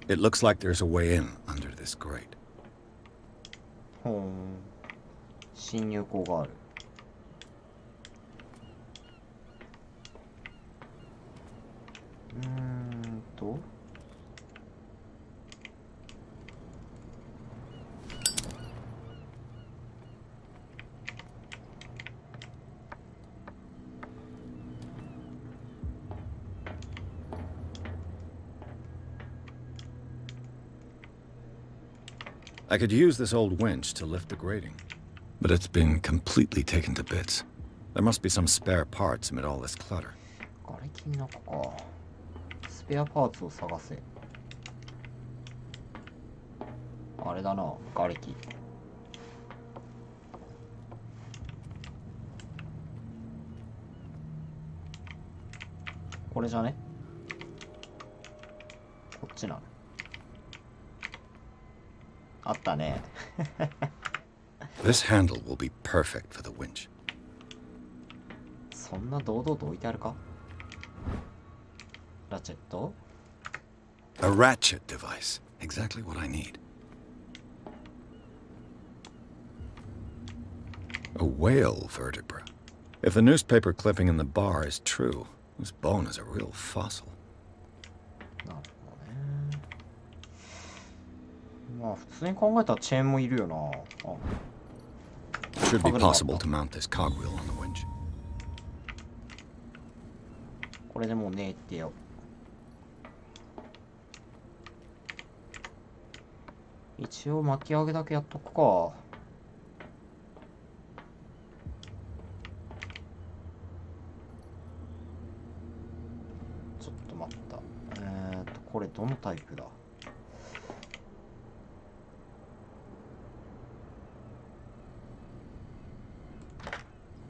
It looks like there's a way in under this grate. ほーん。侵入口がある。I could use this old winch to lift the grating, but it's been completely taken to bits. There must be some spare parts amid all this clutter. 瓦礫の中か。スペアパーツを探せ。あれだな、瓦礫。これじゃね？こっちなの。あったね。This handle will be perfect for the winch. そんな堂々と置いてあるか？ラチェット？ A ratchet device. Exactly what I need. A whale vertebra. If the newspaper clipping in the bar is true, this bone is a real fossil. なるほどね。まあ普通に考えたらチェーンもいるよな。あ。It should be possible to mount this cogwheel on the winch. これでもうねえってよ。一応巻き上げだけやっとくか。ちょっと待った。これどのタイプだ？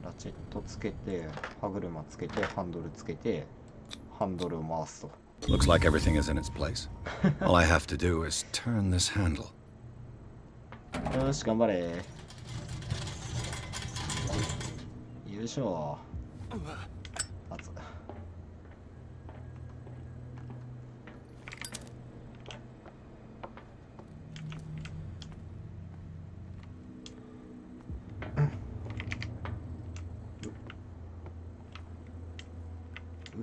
ラチェットつけて、歯車つけて、ハンドルつけて、ハンドルを回すと。Looks like everything is in its place. All I have to do is turn this handle. よし、頑張れ。よいしょ。熱っ。う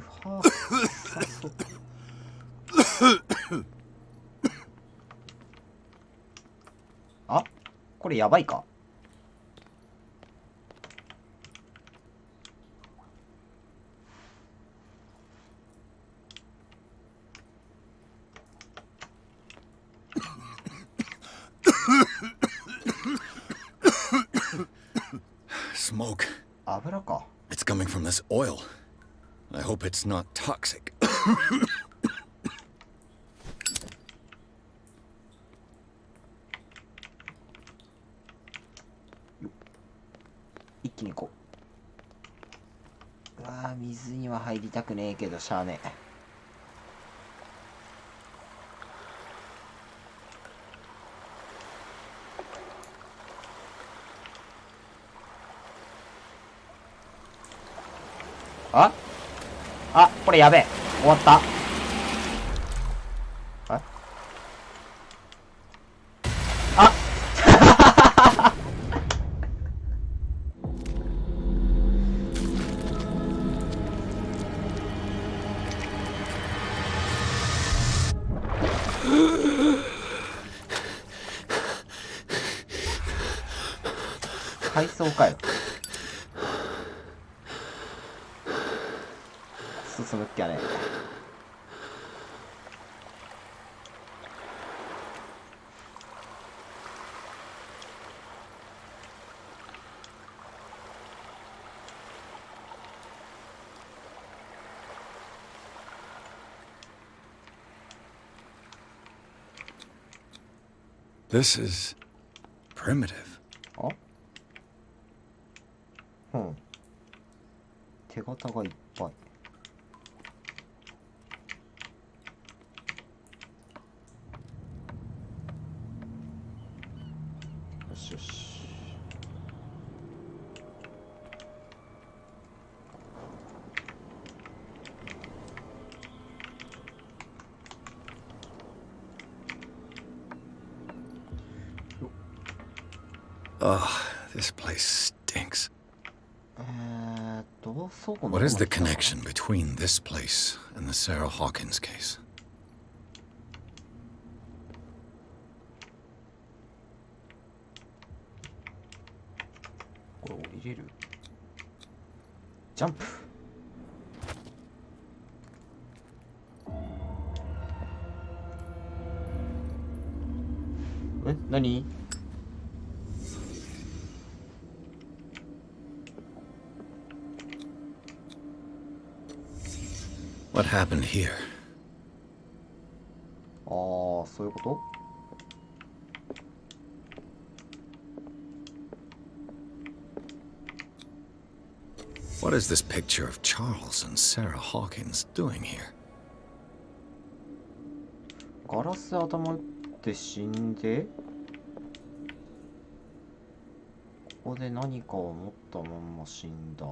はあ、これやばいか。Smoke. 油か。 It's coming from this oil. I hope it's not toxic. 一気に行こう。うわー、水には入りたくねえけどしゃあねえ。ああ、これやべえ。終わった。あ海藻かよ。進むっきゃね。This is primitive. あ、うん。手形がいっぱい。よしよし。Oh, this place stinks. What is the connection between this place and the Sarah Hawkins case? これ降りれる？ジャンプ。え、何？What happened here? ああ、そういうこと？What is this picture of Charles and Sarah Hawkins doing here? ガラスで頭打って死んで、ここで何かを持ったまんま死んだ。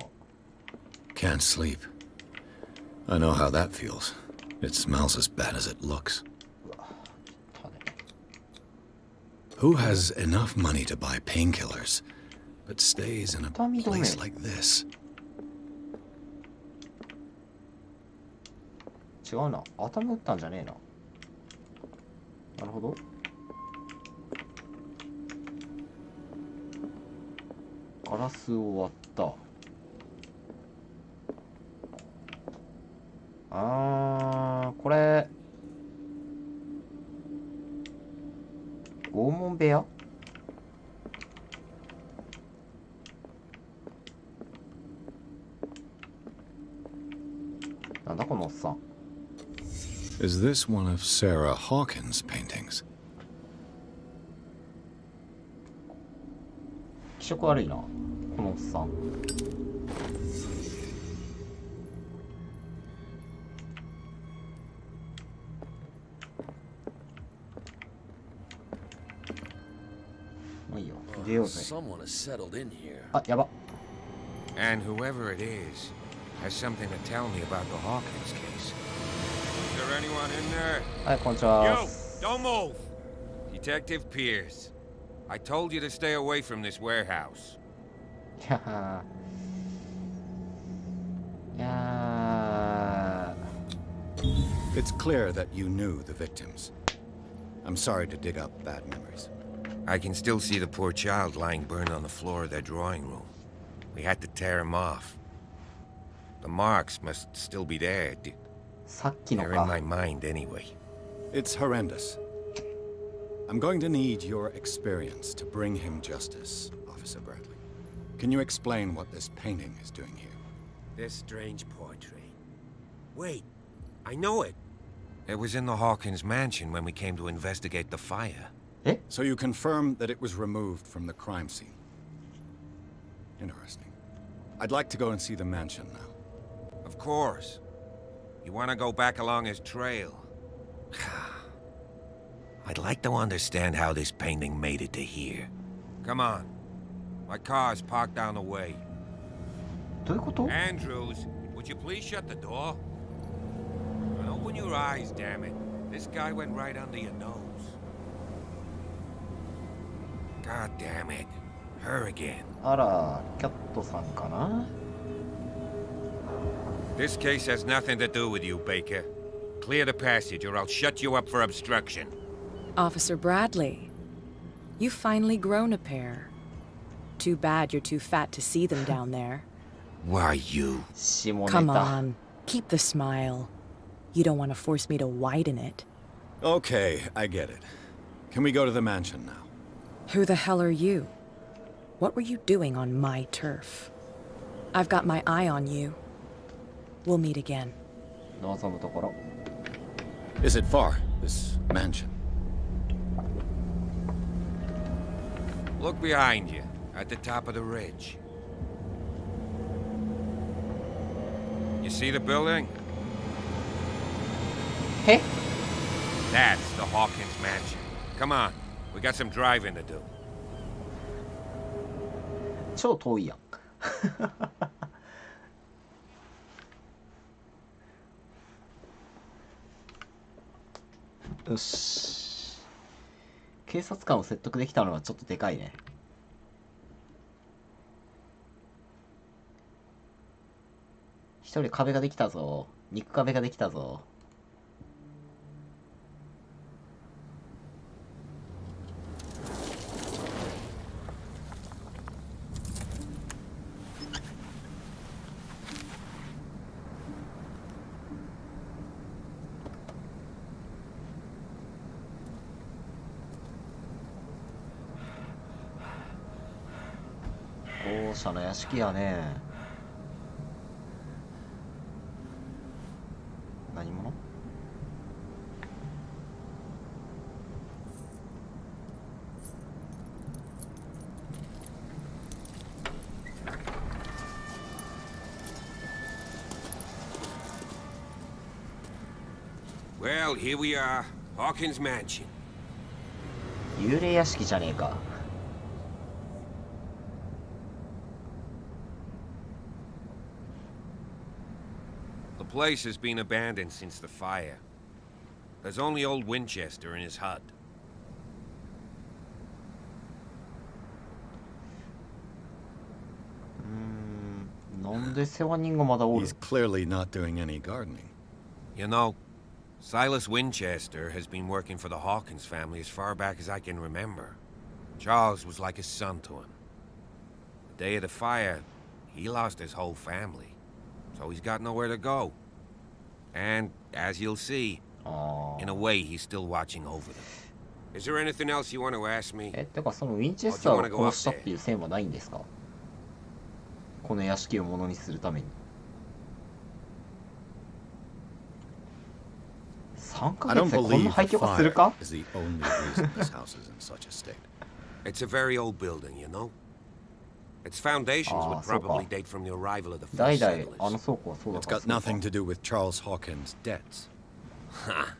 Can't sleep. I know how that feels. It smells as bad as it looks. Who has enough money to buy painkillers, but stays in a place like this? 違うな。頭打ったんじゃねえな。なるほど。ガラスを割った。これ拷問部屋？なんだこのおっさん。Is this one of Sarah Hawkins' paintings? 気色悪いな、このおっさん。もういいよ、出ようぜ。あ、やば。And whoever it is has something to tell me about the Hawkins case. Is there anyone in there? はい、こんにちは。 Yo, don't move! Detective Pierce. I told you to stay away from this warehouse. いや It's clear that you knew the victims. I'm sorry to dig up bad memories. I can still see the poor child lying burned on the floor of their drawing room. We had to tear him off. The marks must still be there. さっきの They're か。 in my mind anyway. It's horrendous. I'm going to need your experience to bring him justice, Officer Bradley. Can you explain what this painting is doing here? This strange portrait. Wait, I know it. It was in the Hawkins mansion when we came to investigate the fire. So you confirm that it was removed from the crime scene. Interesting. I'd like to go and see the mansion now. Of course. You want to go back along his trail? I'd like to understand how this painting made it to here. Come on. My car's parked down the way. どういうこと？ Andrews, would you please shut the door? And open your eyes, damn it. This guy went right under your nose. God damn it. Her again. あら、キャットさんかな？ This case has nothing to do with you, Baker. Clear the passage or I'll shut you up for obstruction. Officer Bradley, you've finally grown a pair. Too bad you're too fat to see them down there. Why you? Come on, keep the smile. You don't want to force me to widen it. Okay, I get it. Can we go to the mansion now? Who the hell are you? What were you doing on my turf? I've got my eye on you. We'll meet again. 望むところ。 Is it far, this mansion? Look behind you, at the top of the ridge. You see the building? Hey? That's the Hawkins mansion. Come on, we got some driving to do. 超遠いやん。よし。警察官を説得できたのはちょっとでかいね。一人壁ができたぞ。肉壁ができたぞ。豪華な屋敷やね。何者？Well, here we are, Hawkins mansion. 幽霊屋敷じゃねえか。The place has been abandoned since the fire. There's only old Winchester in his hut. He's clearly not doing any gardening. You know, Silas Winchester has been working for the Hawkins family as far back as I can remember. Charles was like a son to him. The day of the fire, he lost his whole family, so he's got nowhere to go. And, as you'll see, in a way, he's still watching over them. Is there anything else you want to ask me? てかそのウィンチェスターを殺したっていう線はないんですか？この屋敷をものにするために。3ヶ月でこんな廃墟化するか？ It's a very old building, you know. Its foundations would probably date from the arrival of the first settlers. It's got nothing to do with Charles Hawkins' debts. Ha!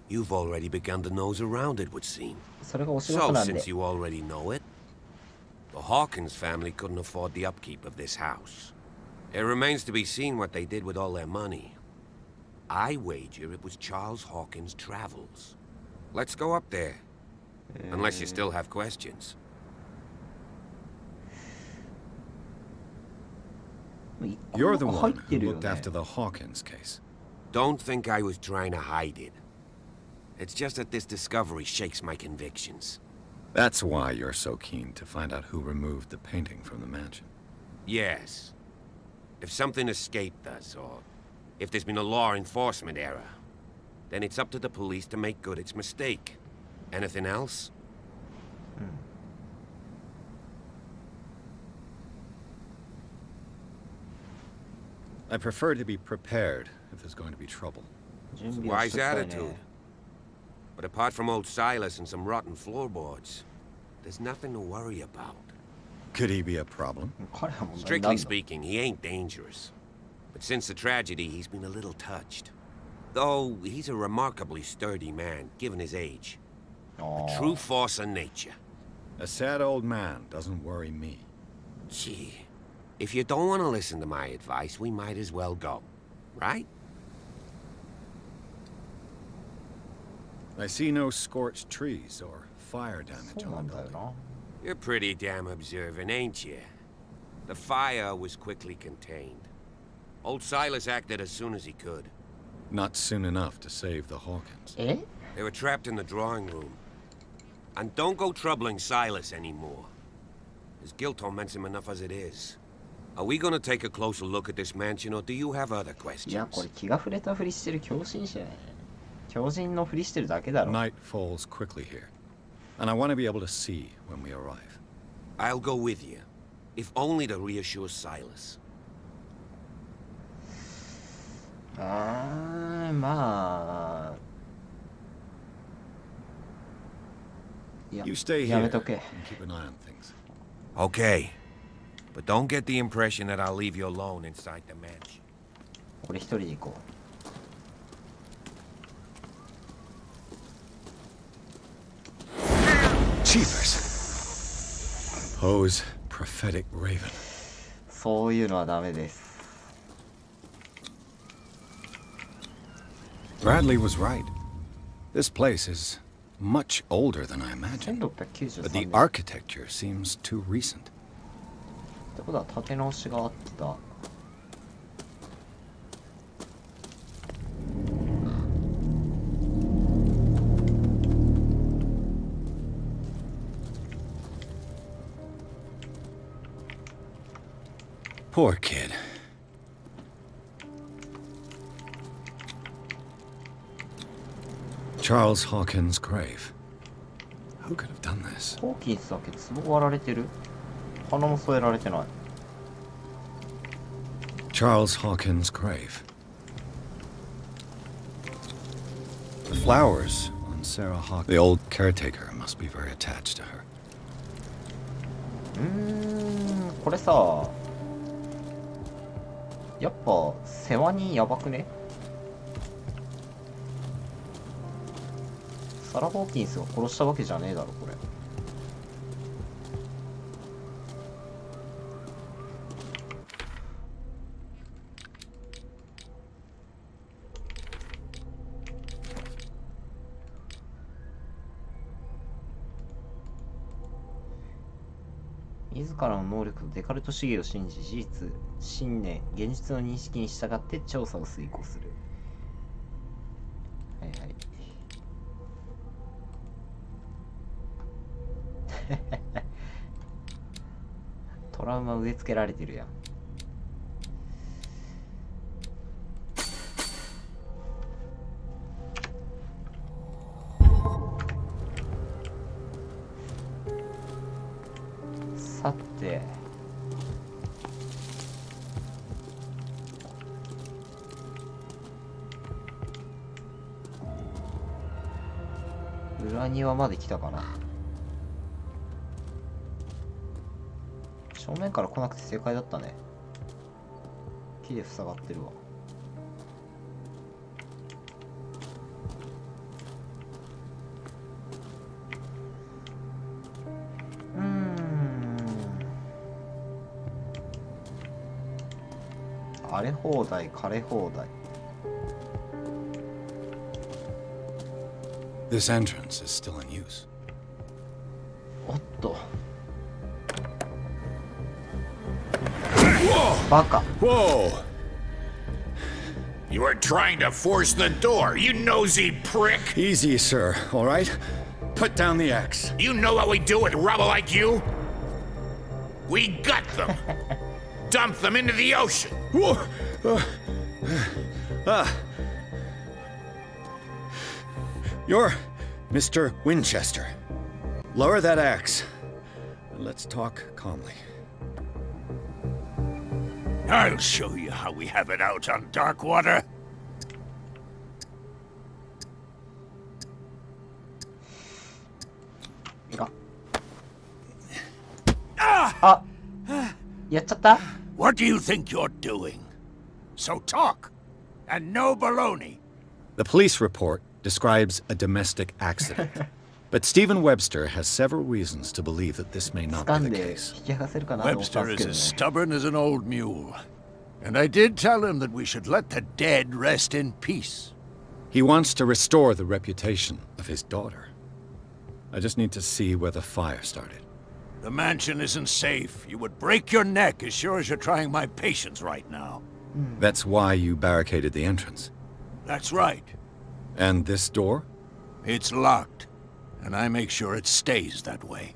You've already begun to nose around it, would seem. So, since you already know it, the Hawkins family couldn't afford the upkeep of this house. It remains to be seen what they did with all their money. I wager it was Charles Hawkins' travels. Let's go up there. Unless you still have questions. You're the one who looked after the Hawkins case. Don't think I was trying to hide it. It's just that this discovery shakes my convictions. That's why you're so keen to find out who removed the painting from the mansion. Yes. If something escaped us, or if there's been a law enforcement error, then it's up to the police to make good its mistake. Anything else? I prefer to be prepared if there's going to be trouble. Wise attitude. But apart from old Silas and some rotten floorboards, there's nothing to worry about. Could he be a problem? Strictly speaking, he ain't dangerous. But since the tragedy, he's been a little touched. Though he's a remarkably sturdy man, given his age. A true force of nature. A sad old man doesn't worry me. Gee, if you don't want to listen to my advice, we might as well go. Right? I see no scorched trees or fire damage on the building. You're pretty damn observant, ain't you? The fire was quickly contained. Old Silas acted as soon as he could. Not soon enough to save the Hawkins. They were trapped in the drawing room. And don't go troubling Silas anymore. His guilt torments him enough as it is. Are we gonna take a closer look at this mansion, or do you have other questions? いや、これ気が触れたふりしてる狂信者やね。狂人のふりしてるだけだろ。 Night falls quickly here, and I want to be able to see when we arrive. I'll go with you, if only to reassure Silas. まあ。You stay here and keep an eye on things. Okay, but don't get the impression that I'll leave you alone inside the mansion. 俺一人で行こう。Cheapers. Poe's prophetic raven. そういうのはダメです。Bradley was right. This place is much older than I imagined. 1693 But the architecture seems too recent. ってことは建て直しがあった。Poor kid. Charles Hawkins' grave. Who could have done this? ホーキンスだけ壺割られてる。花も添えられてない。Charles Hawkins' grave. The flowers on Sarah Hawkins. The old caretaker must be very attached to her. これさ、やっぱ世話人やばくね？サラ・ホーキンスが殺したわけじゃねえだろこれ。自らの能力とデカルト主義を信じ、事実、信念、現実の認識に従って調査を遂行する。はいはい。トラウマ植え付けられてるやん。さて裏庭まで来たかな。正面から来なくて正解だったね。木で塞がってるわ。荒れ放題枯れ放題。 This entrance is still in use. おっとバカ。 Whoa! You are trying to force the door, you nosy prick! Easy, sir, all right? Put down the axe. You know what we do with rubble like you? We gut them! Dump them into the ocean! Whoa! You're Mr. Winchester. Lower that axe. Let's talk calmly. I'll show you how we have it out on Darkwater. あ、やっちゃった。 What do you think you're doing? So talk, and no baloney. The police report describes a domestic accident. But Stephen Webster has several reasons to believe that this may not be the case. Webster is as stubborn as an old mule. And I did tell him that we should let the dead rest in peace. He wants to restore the reputation of his daughter. I just need to see where the fire started. The mansion isn't safe. You would break your neck as sure as you're trying my patience right now. That's why you barricaded the entrance. That's right. And this door? It's locked. And I make sure it stays that way.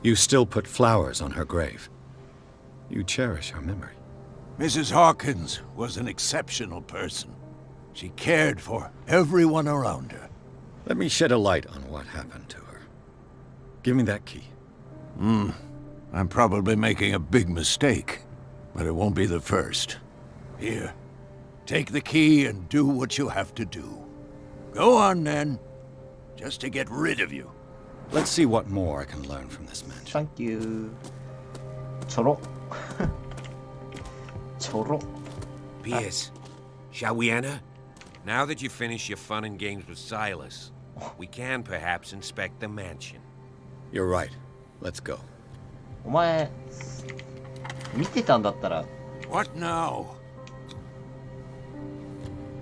You still put flowers on her grave. You cherish her memory. Mrs. Hawkins was an exceptional person. She cared for everyone around her. Let me shed a light on what happened to her. Give me that key. I'm probably making a big mistake, but it won't be the first. Here, take the key and do what you have to do. Go on, then. Just to get rid of you. Let's see what more I can learn from this mansion. Thank you. Choro. Choro. Pierce, shall we enter? Now that you've finished your fun and games with Silas, we can perhaps inspect the mansion. You're right. Let's go. お前見てたんだったら。 What now?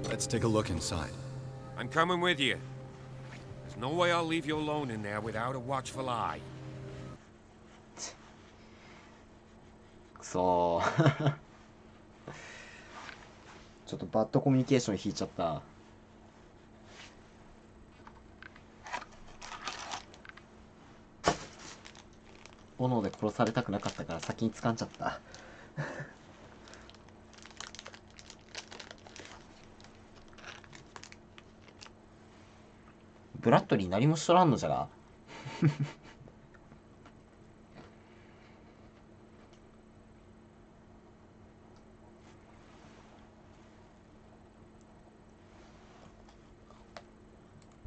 Let's take a look inside. I'm coming with you. There's no way I'll leave you alone in there without a watchful eye. くそー。ちょっとバッドコミュニケーション引いちゃった。斧で殺されたくなかったから先に掴んじゃった。ブラッドリー何もしとらんのじゃが。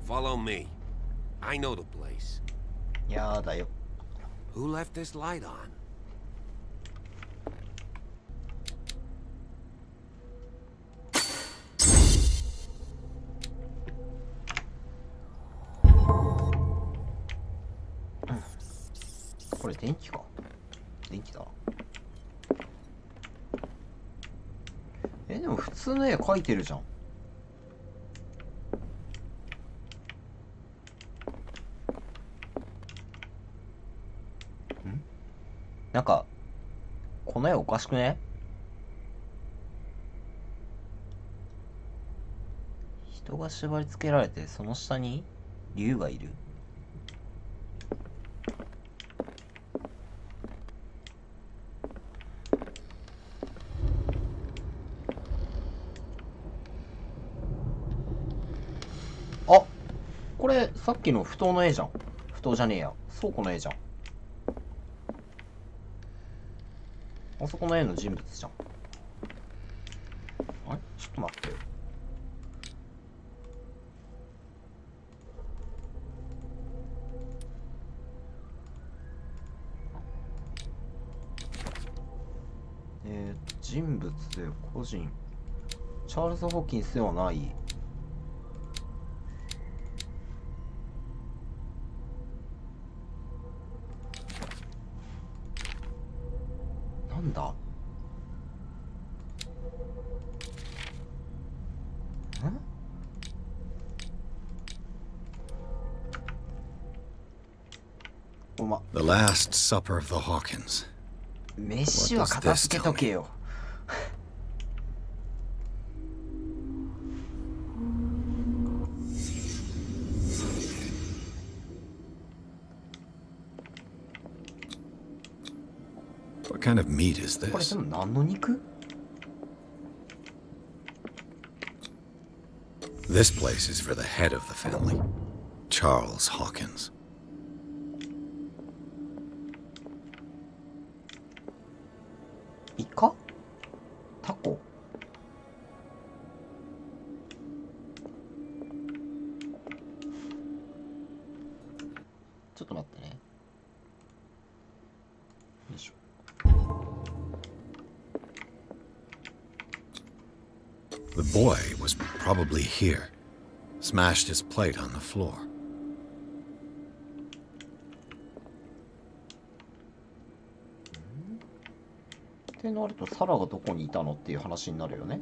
Follow me. I know the place. やだよ。 Who left this light on? Hmm. これ電気か。電気だ。でも普通の絵描いてるじゃん。なんかこの絵おかしくね？人が縛り付けられてその下に竜がいる。あ、これさっきの不当の絵じゃん。じゃねえや。倉庫の絵じゃん。あそこの絵の人物じゃん。あれちょっと待ってよ。人物で個人。チャールズ・ホーキンスではない。なんだ？The Last Supper of the Hawkins. 飯は片付けとけよ。What kind of meat is これ this? でも何の肉？ This place is for the head of the family, Charles Hawkins. イカ？タコ？ちょっと待ってね。よいしょ。The boy was probably here. Smashed his plate on the floor. ってなるとサラがどこにいたのっていう話になるよね。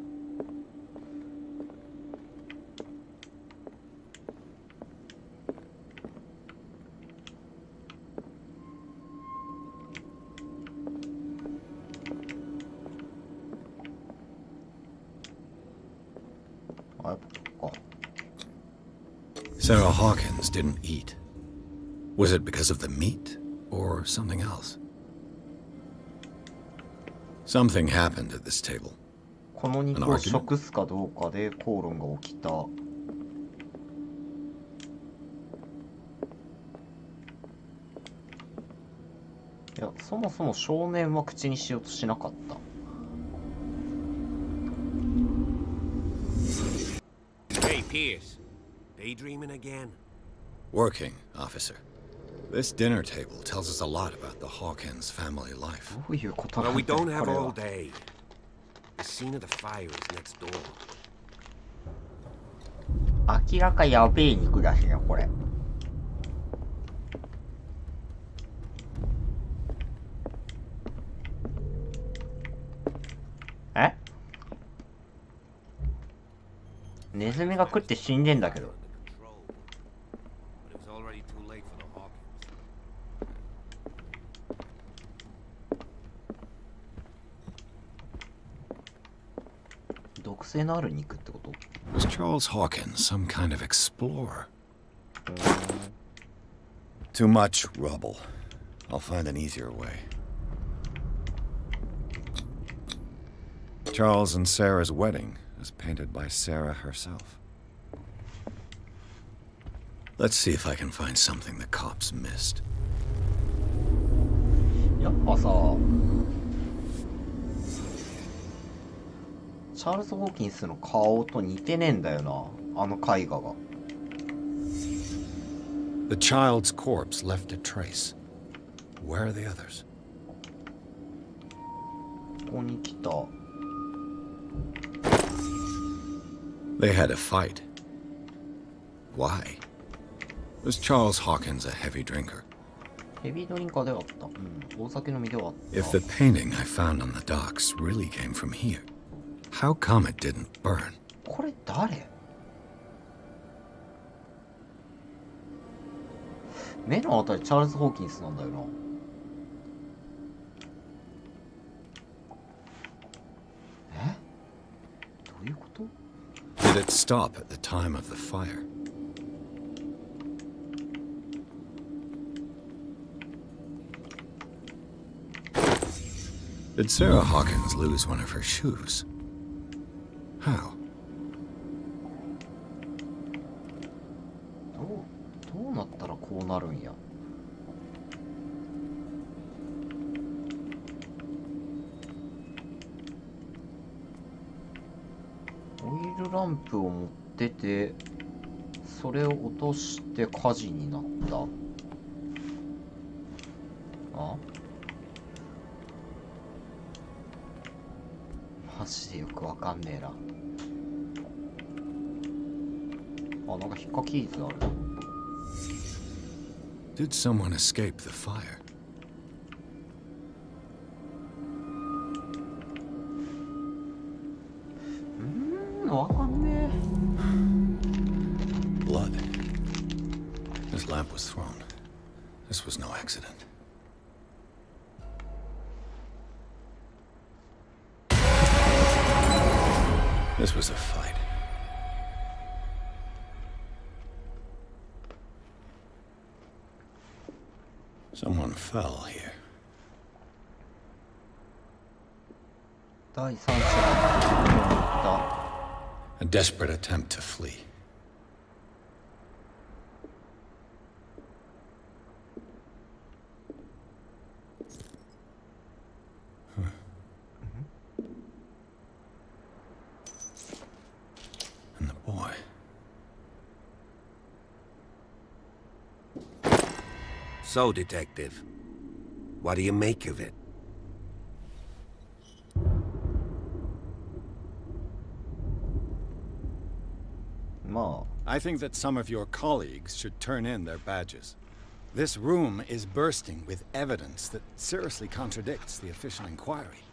あ、やっぱここか。Sarah Hawkins didn't eat. Was it because of the meat or something else? Something happened at this table. この肉を食すかどうかで口論が起きた。いや、そもそも少年は口にしようとしなかった。Hey, Pierce. Daydreaming again? Working, officer. This dinner table tells us a lot about the Hawkins family life. どういうことなんだ Well, we don't こ have れ all は。 day. The scene of the fire is next door. 明らかやべえ肉だしな、これ。え？ネズミが食って死んでんだけど。But it was already too late for the Hawkins. 毒性のある肉ってこと？ Was Charles Hawkins some kind of explorer? Too much rubble. I'll find an easier way. Charles and Sarah's wedding is painted by Sarah herself. Let's see if I can find something the cops missed. やっぱさ、チャールズ・ホーキンスの顔と似てねえんだよな、あの絵画が。The child's corpse left a trace. Where are the others? ここに来た。They had a fight. Why? Was Charles Hawkins a heavy drinker? ヘビードリンカーではあった。うん、大酒飲みではあった。 If the painting I found on the docks really came from here, how come it didn't burn? これ誰？目のあたりチャールズ・ホーキンスなんだよな。え？どういうこと？ Did it stop at the time of the fire? Did Sarah Hawkins lose one of her shoes? How? どうなったらこうなるんや。ランプを持ってて、それを落として火事になった。あ、マジでよくわかんねえな。あ、なんか引っかき傷ある。Did someone escape the fire? わかんねえ。Blood. This lamp was thrown. This was no accident. This was a fight. Someone fell here. 第三者が A desperate attempt to flee. And the boy. So, Detective, what do you make of it? I think that some of your colleagues should turn in their badges. This room is bursting with evidence that seriously contradicts the official inquiry.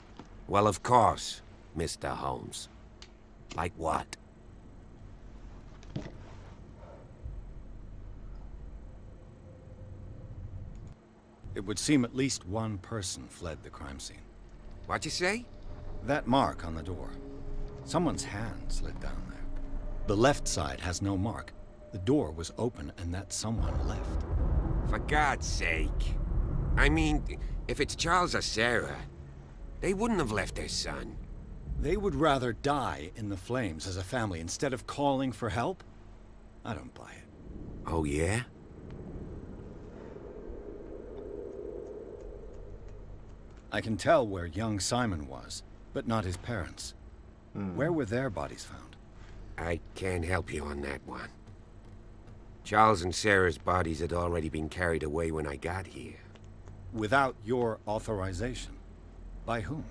Well, of course, Mr. Holmes. Like what? It would seem at least one person fled the crime scene. What'd you say? That mark on the door. Someone's hand slid down there. The left side has no mark. The door was open and that someone left. For God's sake. I mean, if it's Charles or Sarah, they wouldn't have left their son. They would rather die in the flames as a family instead of calling for help? I don't buy it. Oh, yeah? I can tell where young Simon was, but not his parents. Where were their bodies found? I can't help you on that one. Charles and Sarah's bodies had already been carried away when I got here. Without your authorization? By whom?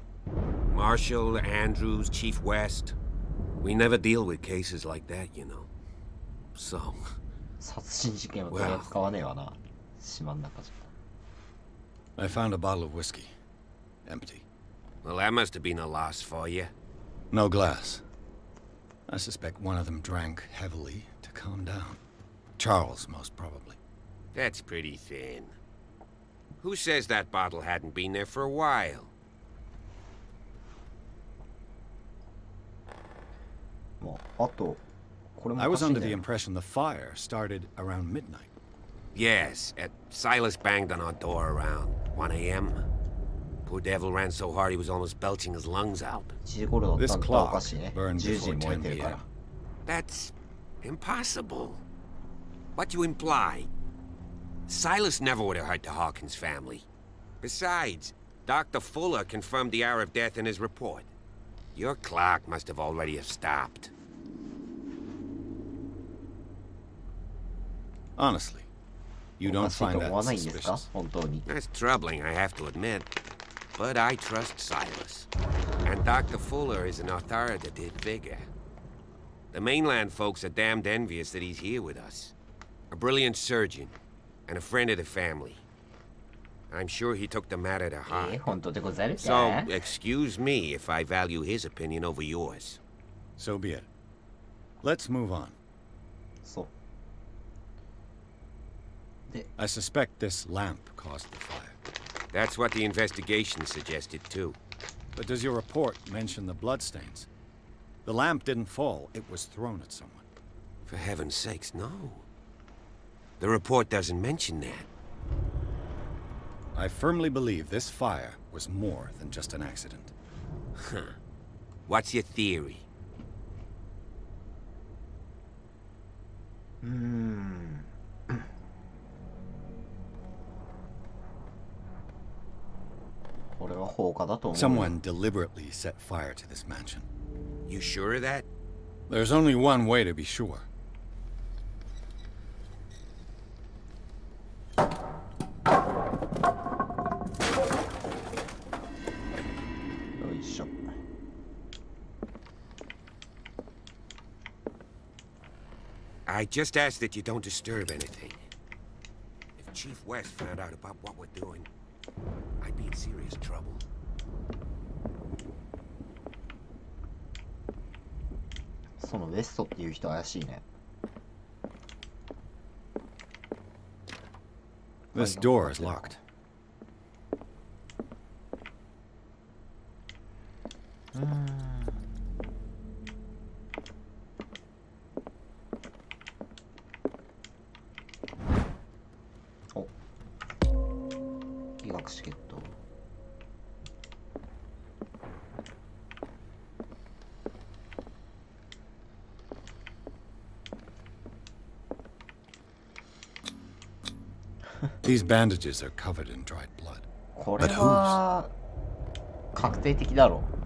Marshall, Andrews, Chief West. We never deal with cases like that, you know. So... 殺人事件は取り扱わねえわな。島の中じゃ。 I found a bottle of whiskey. Empty. Well, that must have been a loss for you. No glass. I suspect one of them drank heavily to calm down. Charles, most probably. That's pretty thin. Who says that bottle hadn't been there for a while? I was under the impression the fire started around midnight. Yes, Silas banged on our door around 1 a.m. Poor devil ran so hard he was almost belching his lungs out. This clock burned before 10 p.m. That's impossible. What you imply? Silas never would have hurt the Hawkins family. Besides, Dr. Fuller confirmed the hour of death in his report. Your clock must have already have stopped. Honestly, you don't find that suspicious? That's troubling, I have to admit. But I trust Silas. And Dr. Fuller is an authoritative figure. The mainland folks are damned envious that he's here with us. A brilliant surgeon, and a friend of the family. I'm sure he took the matter to heart. So, excuse me if I value his opinion over yours. So be it. Let's move on. I suspect this lamp caused the fire. That's what the investigation suggested, too. But does your report mention the bloodstains? The lamp didn't fall, it was thrown at someone. For heaven's sakes, no. The report doesn't mention that. I firmly believe this fire was more than just an accident. Huh. What's your theory? Someone deliberately set fire to this mansion. You sure of that? There's only one way to be sure. よいしょ。I just ask that you don't disturb anything. If Chief West found out about what we're doing, I'd be in serious trouble. そのウエストっていう人怪しいね。This door is locked. お、医学士決闘。These bandages are covered in dried blood. これは確定的だろう。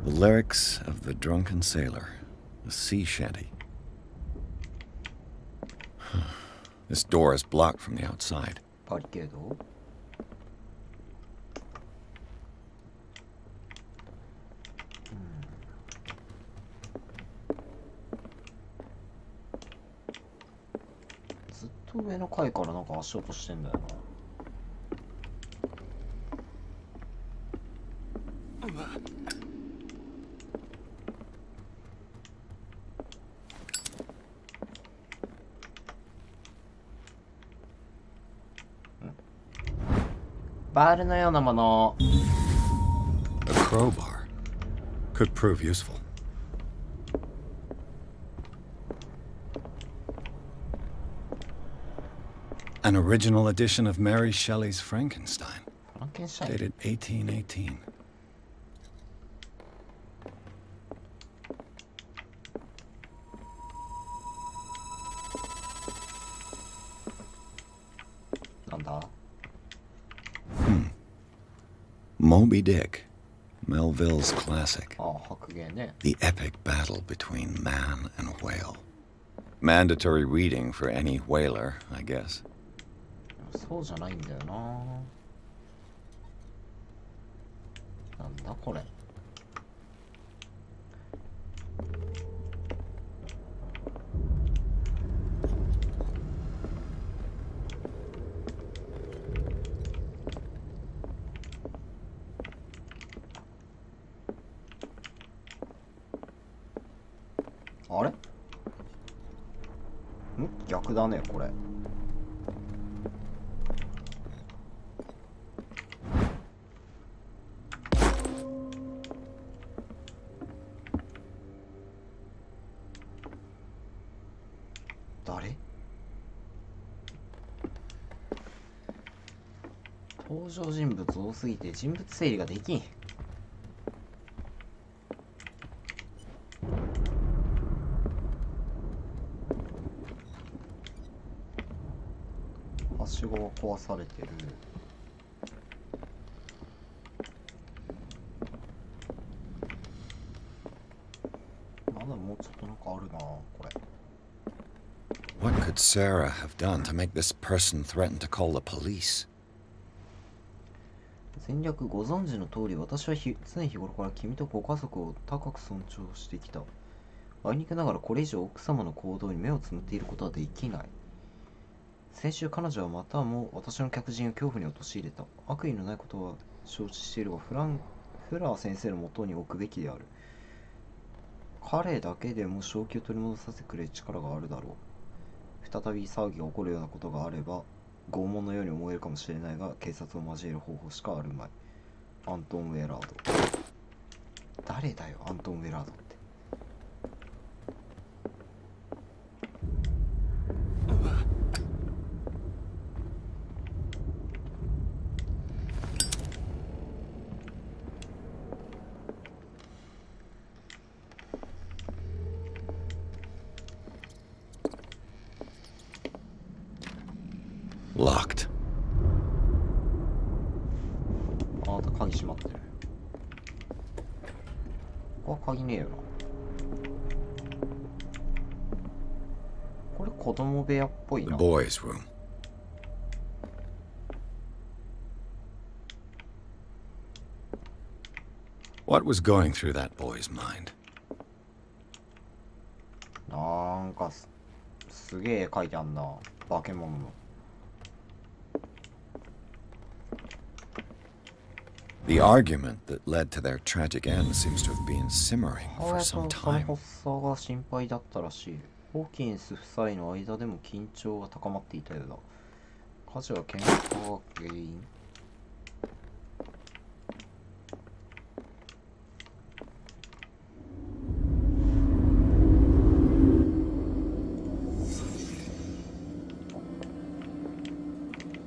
The lyrics of the drunken sailor, a sea shanty. This door is blocked from the outside. バリケード？ずっと上の階からなんか足音してんだよな。バールのようなもの。A crowbar could prove useful. An original edition of Mary Shelley's Frankenstein, dated 1818. なんだMoby Dick, Melville's classic. ああ、白芸ね。The epic battle between man and whale. Mandatory reading for any whaler, I guess. そうじゃないんだよな。なんだこれ。あれ？逆だね、これ。誰？登場人物多すぎて人物整理ができん。はしごが壊されてる。まだもうちょっとなんかあるな、これ。What could Sarah have done to make this person threaten to call the police? 戦略ご存知の通り、私は常日頃から君とご家族を高く尊重してきた。あいにくながらこれ以上奥様の行動に目をつむっていることはできない。先週彼女はまたも私の客人を恐怖に陥れた。悪意のないことは承知しているが、フラー先生のもとに置くべきである。彼だけでも正気を取り戻させてくれる力があるだろう。再び騒ぎが起こるようなことがあれば拷問のように思えるかもしれないが、警察を交える方法しかあるまい。アントン・ウェラード。誰だよアントン・ウェラードって。Locked. あなた鍵閉まってる。ここは鍵ねえよな。これ子供部屋っぽい The な。 boys' room. What was going through that boy's mind? なんかすげえ絵描いてあんな。化け物の。The argument that led to their tragic end seems to have been simmering 母 for 親 some とその time. 発作が心配だったらしい。ホーキンス夫妻の間でも緊張が高まっていたようだ。火事は喧嘩が原因。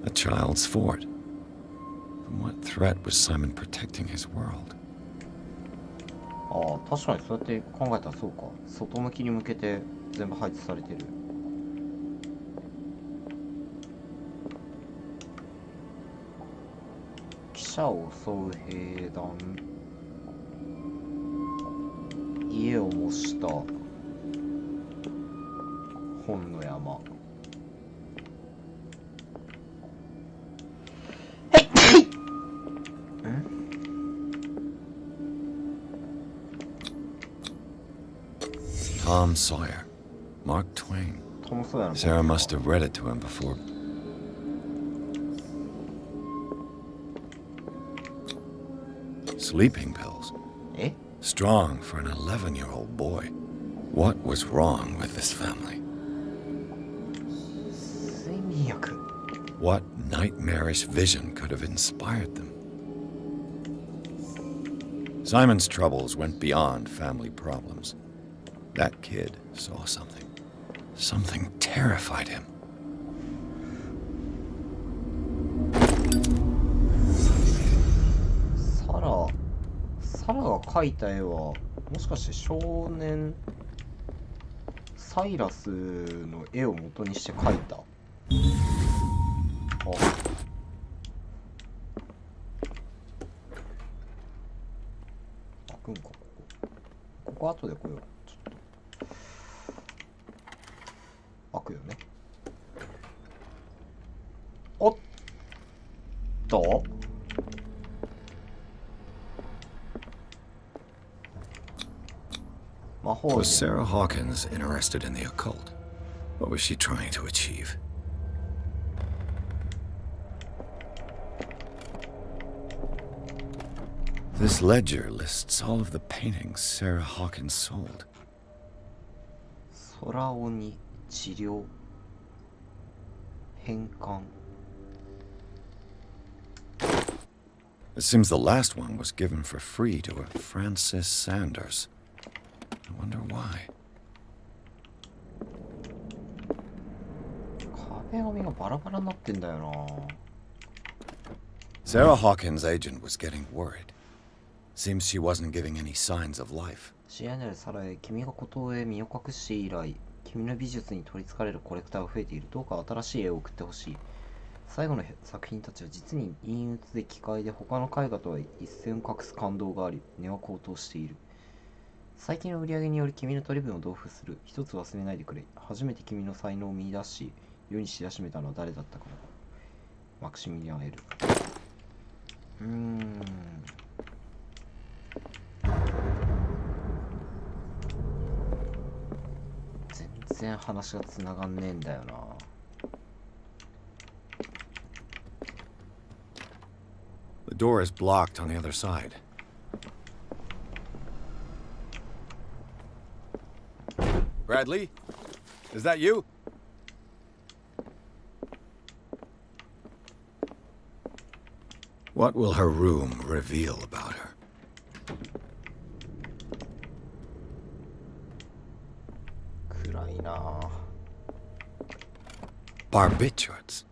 A child's fort. From what threat was Simon protecting his world? ああ、確かにそうやって考えたらそうか。外向きに向けて全部配置されてる。記者を襲う兵団。家を模した本の山。Tom Sawyer. Mark Twain. Sarah must have read it to him before. Sleeping pills. Eh? Strong for an 11-year-old boy. What was wrong with this family? 睡眠薬。 What nightmarish vision could have inspired them? Simon's troubles went beyond family problems. That kid saw something. Something terrified him. サラが描いた絵はもしかして少年サイラスの絵を元にして描いた。あ、開くんか。ここ後で来よう。ちょっと開くよね。おっとWas Sarah Hawkins interested in the occult? What was she trying to achieve? This ledger lists all of the paintings Sarah Hawkins sold. 空鬼治療返還。 It seems the last one was given for free to a Francis Sanders. I wonder why. 壁紙がバラバラになってんだよな。 Sarah Hawkins' agent was getting worried. Seems she wasn't giving any signs of life. 知り合いなるサラへ、君が孤島へ身を隠して以来、君の美術に取り憑かれるコレクターが増えている。どうか新しい絵を送ってほしい。最後の作品たちは実に陰鬱で奇怪で、他の絵画とは一線を画す感動があり、値は高騰している。最近の売り上げにより君の取り分を同封する。一つ忘れないでくれ。初めて君の才能を見出し、世に知らしめたのは誰だったかな。マクシミリアン・エル。全然話がつながんねえんだよな。The door is blocked on the other side. Bradley? Is that you? What will her room reveal about her? Barbiturates.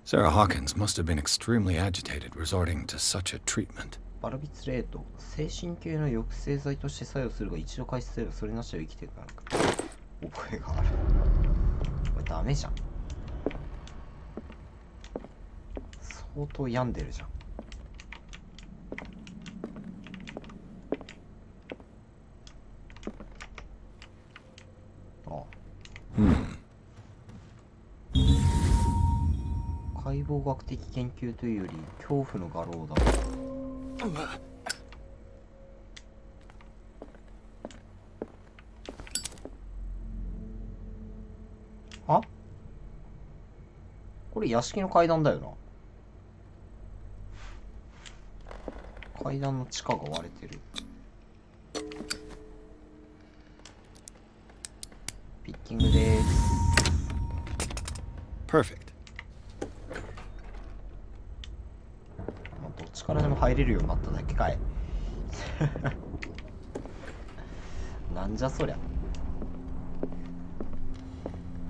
Sarah Hawkins must have been extremely agitated resorting to such a treatment. バルビツレート、精神系の抑制剤として作用するが一度開始すればそれなしは生きていかなく覚えがある。これダメじゃん。相当病んでるじゃん。ああ。解剖学的研究というより恐怖の画廊だ。あ？これ屋敷の階段だよな。階段の地下が割れてる。ピッキングです。Perfect. どっちからでも入れるようになっただけかい。なんじゃそりゃ。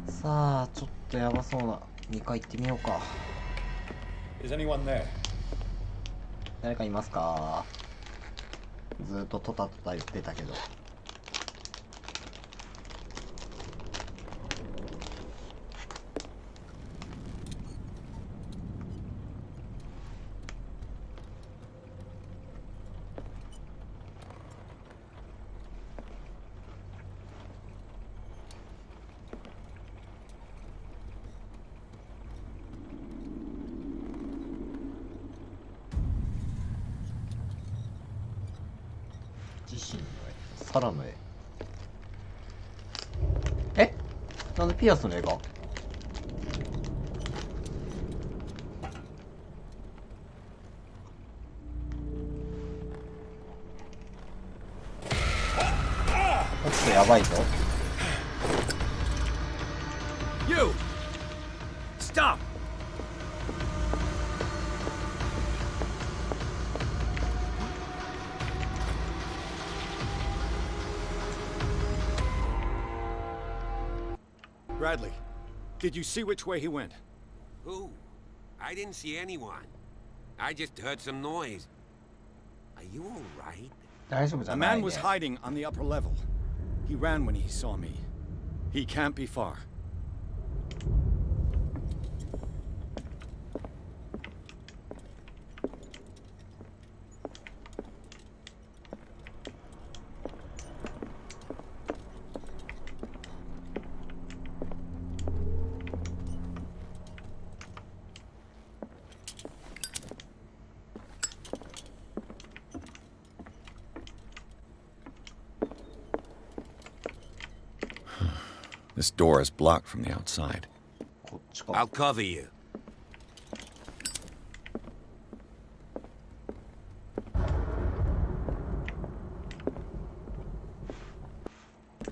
さあ、ちょっとやばそうな2階行ってみようか。Is anyone there? 誰かいますか？ずっとトタトタ言ってたけど。自身の絵、サラの絵。え？なんでピアスの絵が？ちょっとやばいぞ。You! Stop! Bradley, did you see which way he went? Who? I didn't see anyone. I just heard some noise. Are you all right? A man was hiding on the upper level. He ran when he saw me. He can't be far. This door is blocked from the outside. I'll cover you.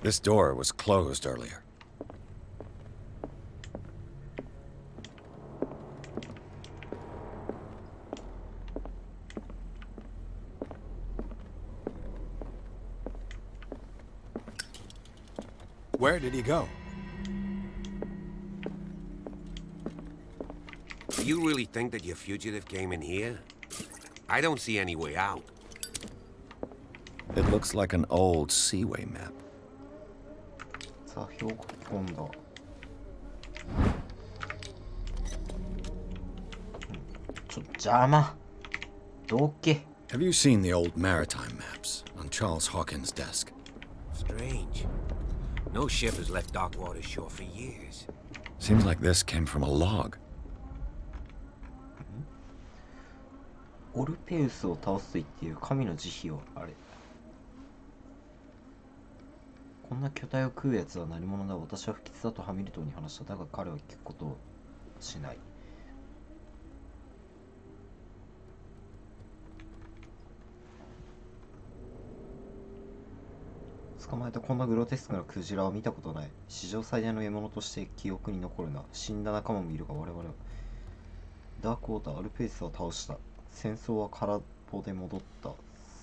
This door was closed earlier. Where did he go? Do you really think that your fugitive came in here? I don't see any way out. It looks like an old seaway map. 座標書き込んだ。ちょっと邪魔。どけ。Have you seen the old maritime maps on Charles Hawkins' desk? Strange. No ship has left Darkwater shore for years. Seems like this came from a log. オルペウスを倒すと言っている神の慈悲をあれ。こんな巨体を食うやつは何者だ。私は不吉だとハミルトンに話した。だが彼は聞くことをしない。捕まえたこんなグロテスクなクジラは見たことない。史上最大の獲物として記憶に残るな。死んだ仲間もいるが我々はダークウォーターアルペウスを倒した。戦争は空っぽで戻った。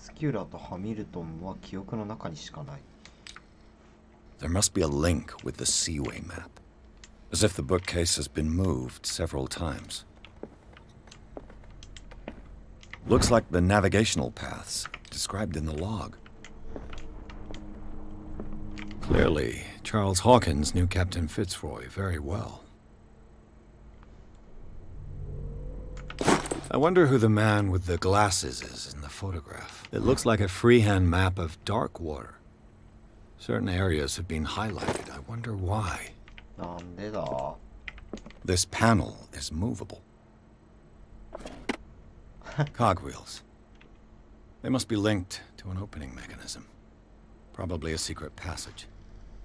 スキュラとハミルトンは記憶の中にしかない。 There must be a link with the Seaway map, as if the bookcase has been moved several times. Looks like the navigational paths described in the log. Clearly, Charles Hawkins knew Captain Fitzroy very well. I wonder who the man with the glasses is in the photograph. It looks like a freehand map of Darkwater. Certain areas have been highlighted. I wonder why. This panel is movable. Cogwheels. They must be linked to an opening mechanism. Probably a secret passage.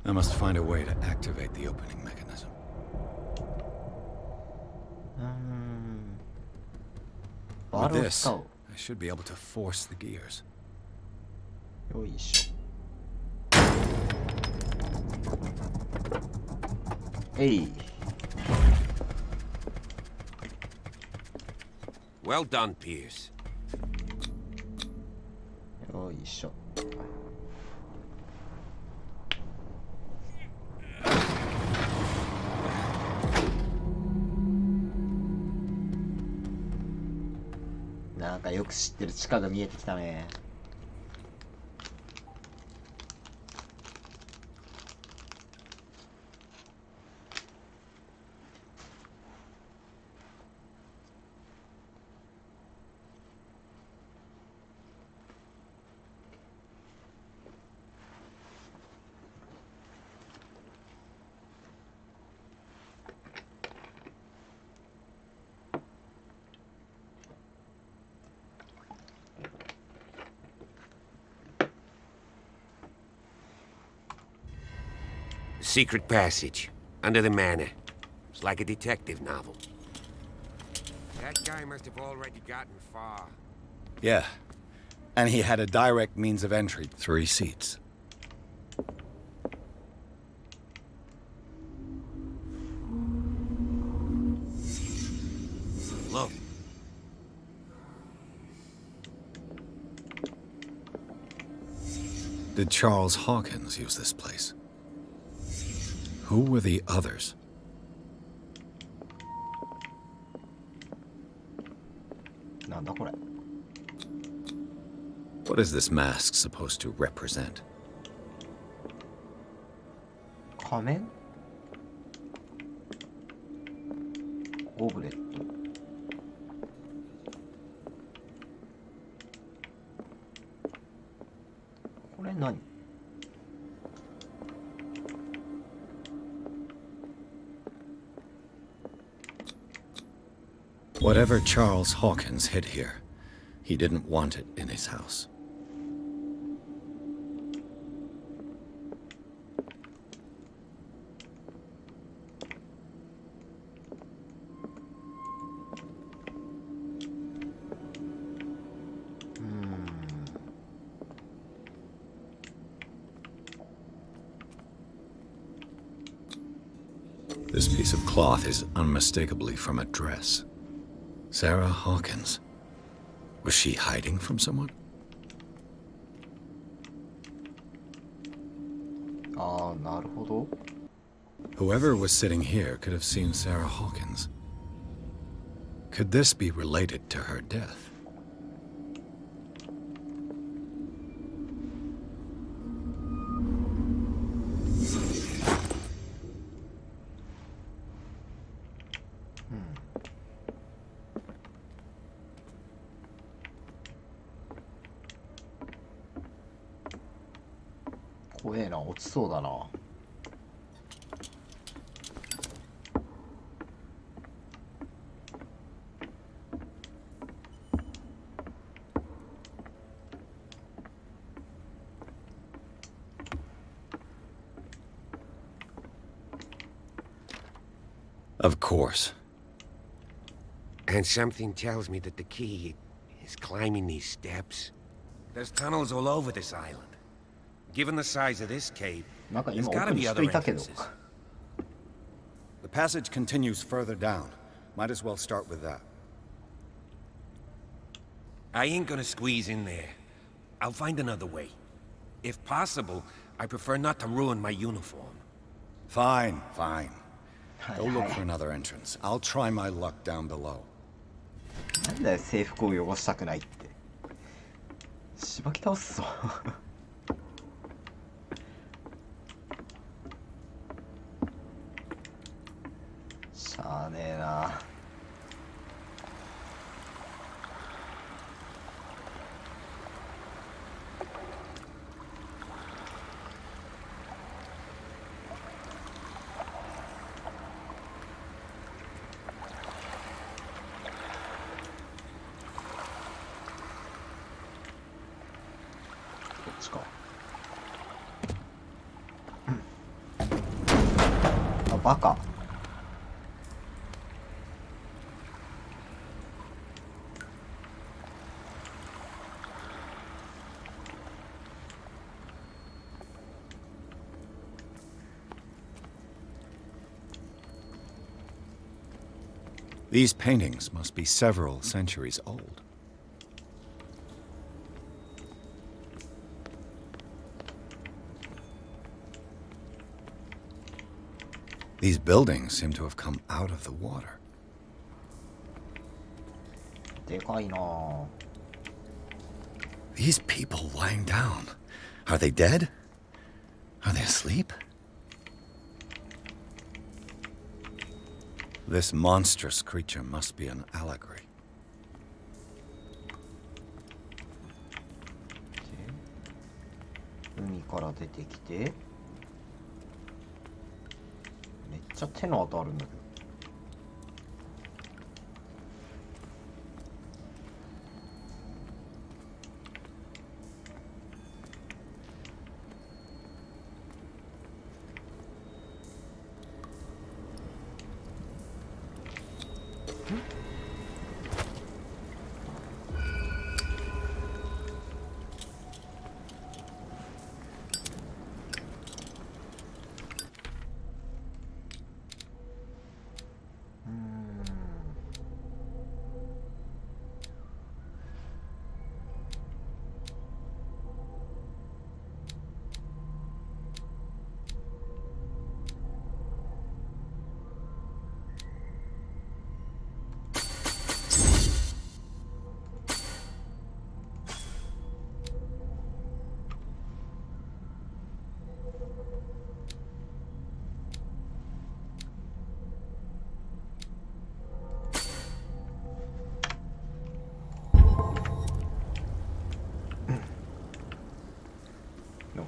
I must find a way to activate the opening mechanism. With this, I should be able to force the gears. Hey. Well done, Pierce. よいしょ。なんかよく知ってる地下が見えてきたね。Secret passage, under the manor. It's like a detective novel. That guy must have already gotten far. Yeah, and he had a direct means of entry. 3 seats. Look. Did Charles Hawkins use this place? Who were the others? What is this mask supposed to represent? 仮面？ゴブレット。これ何？ Whatever Charles Hawkins hid here, he didn't want it in his house. This piece of cloth is unmistakably from a dress. Sarah Hawkins. Was she hiding from someone? Whoever was sitting here could have seen Sarah Hawkins. Could this be related to her death? Of course. And something tells me that the key is climbing these steps. There's tunnels all over this island. Given the size of this cave, there's gotta be other entrances. The passage continues further down. Might as well start with that. I ain't gonna squeeze in there. I'll find another way. If possible, I prefer not to ruin my uniform. Fine, fine. Go look for another entrance. I'll try my luck down below. なんだよ、制服を汚したくないって。しばき倒すぞ。しゃあねえな。バカ。These paintings must be several centuries old. These buildings seem to have come out of the water. でかいなあ。 These people lying down. Are they dead? Are they asleep? This monstrous creature must be an allegory. 海から出てきて。めっちゃ手の跡あるんだけど。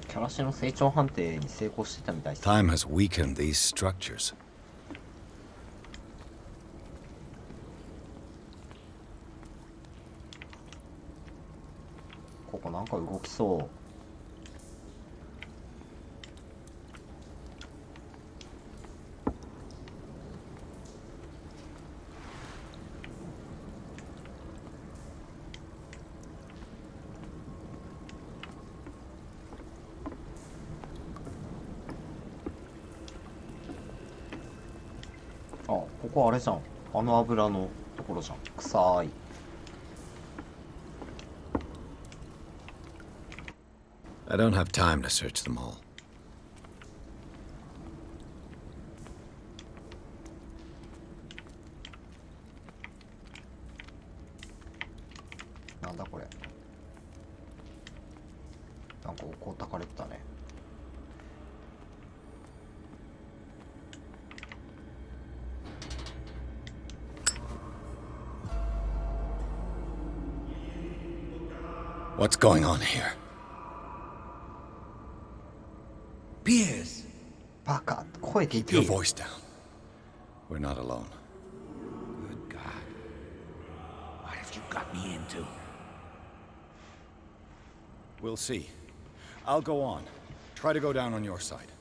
キャラシの成長判定に成功してたみたいです。Time has weakened these structures. ここなんか動きそう。ここあれじゃん。あの油のところじゃん。臭い。I don't have time to search them all. なんだこれ。なんかこうたかれてたね。What's going on here? Piers! バカ、声で Keep けえ your よ。 voice down. We're not alone. Good God. What have you got me into? We'll see. I'll go on. Try to go down on your side.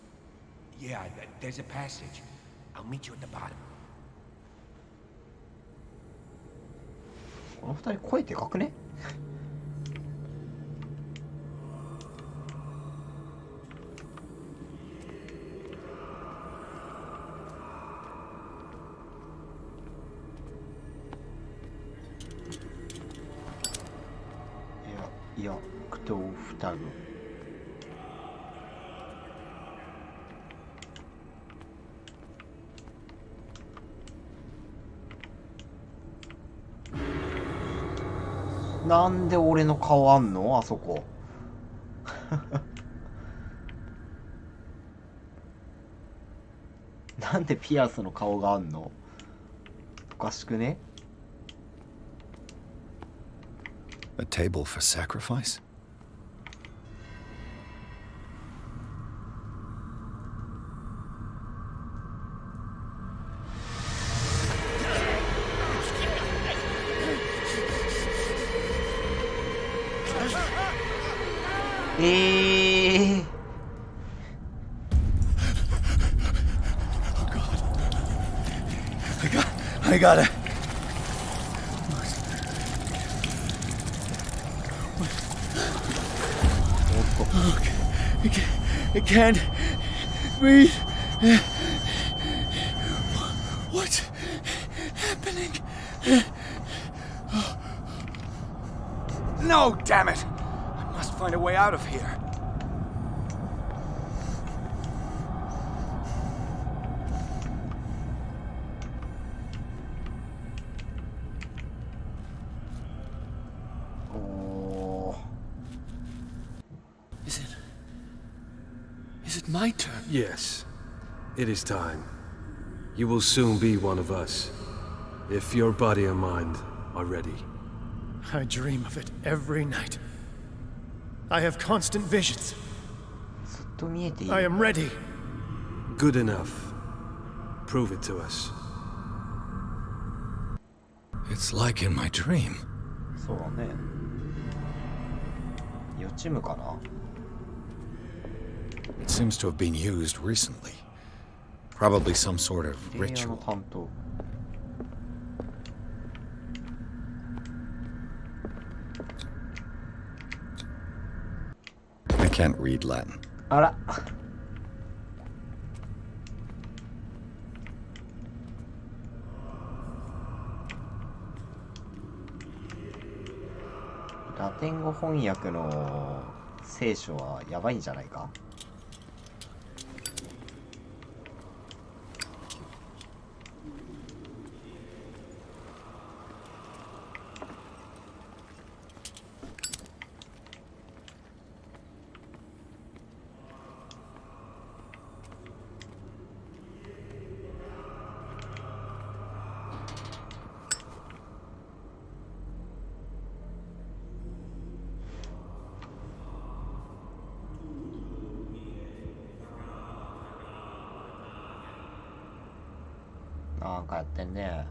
Yeah, there's a passage. I'll meet you at the bottom. この二人声でかくね？いやクトゥフタグ。なんで俺の顔あんのあそこ。なんでピアスの顔があんの？おかしくね？ A table for sacrifice? I got it. I can't breathe. What's happening? No, damn it! I must find a way out of here. Is it my turn? Yes. It is time. You will soon be one of us, if your body and mind are ready. I dream of it every night. I have constant visions. I am ready. Good enough. Prove it to us. It's like in my dream. そうだね。予知夢かな? It seems to have been used recently. Probably some sort of ritual. I can't read Latin. あら。ラテン語翻訳の聖書はやばいんじゃないか？なんかやってんね。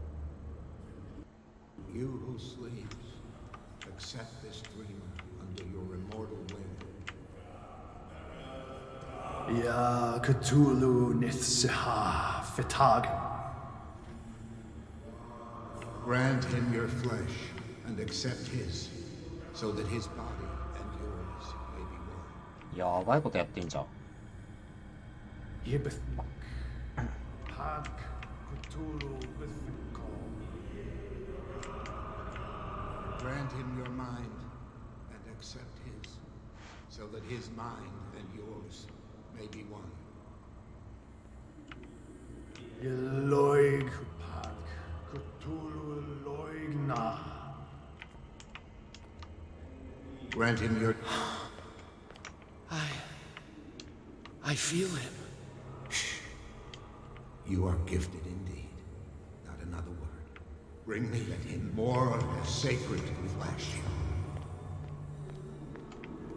You who sleeps, accept this dream under your immortal will. Ya Cthulhu Nithsiha Fitag. Grant him your flesh and accept his, so that his body and yours may be one. やばいことやってんじゃん。Yibith. Pag Cthulhu Vithko. Grant him your mind and accept his, so that his mind and yours may be one. Yeloig Pag Cthulhu Loigna. Grant him your... I feel him. You are gifted indeed. Not another word. Bring me at him more sacred flesh.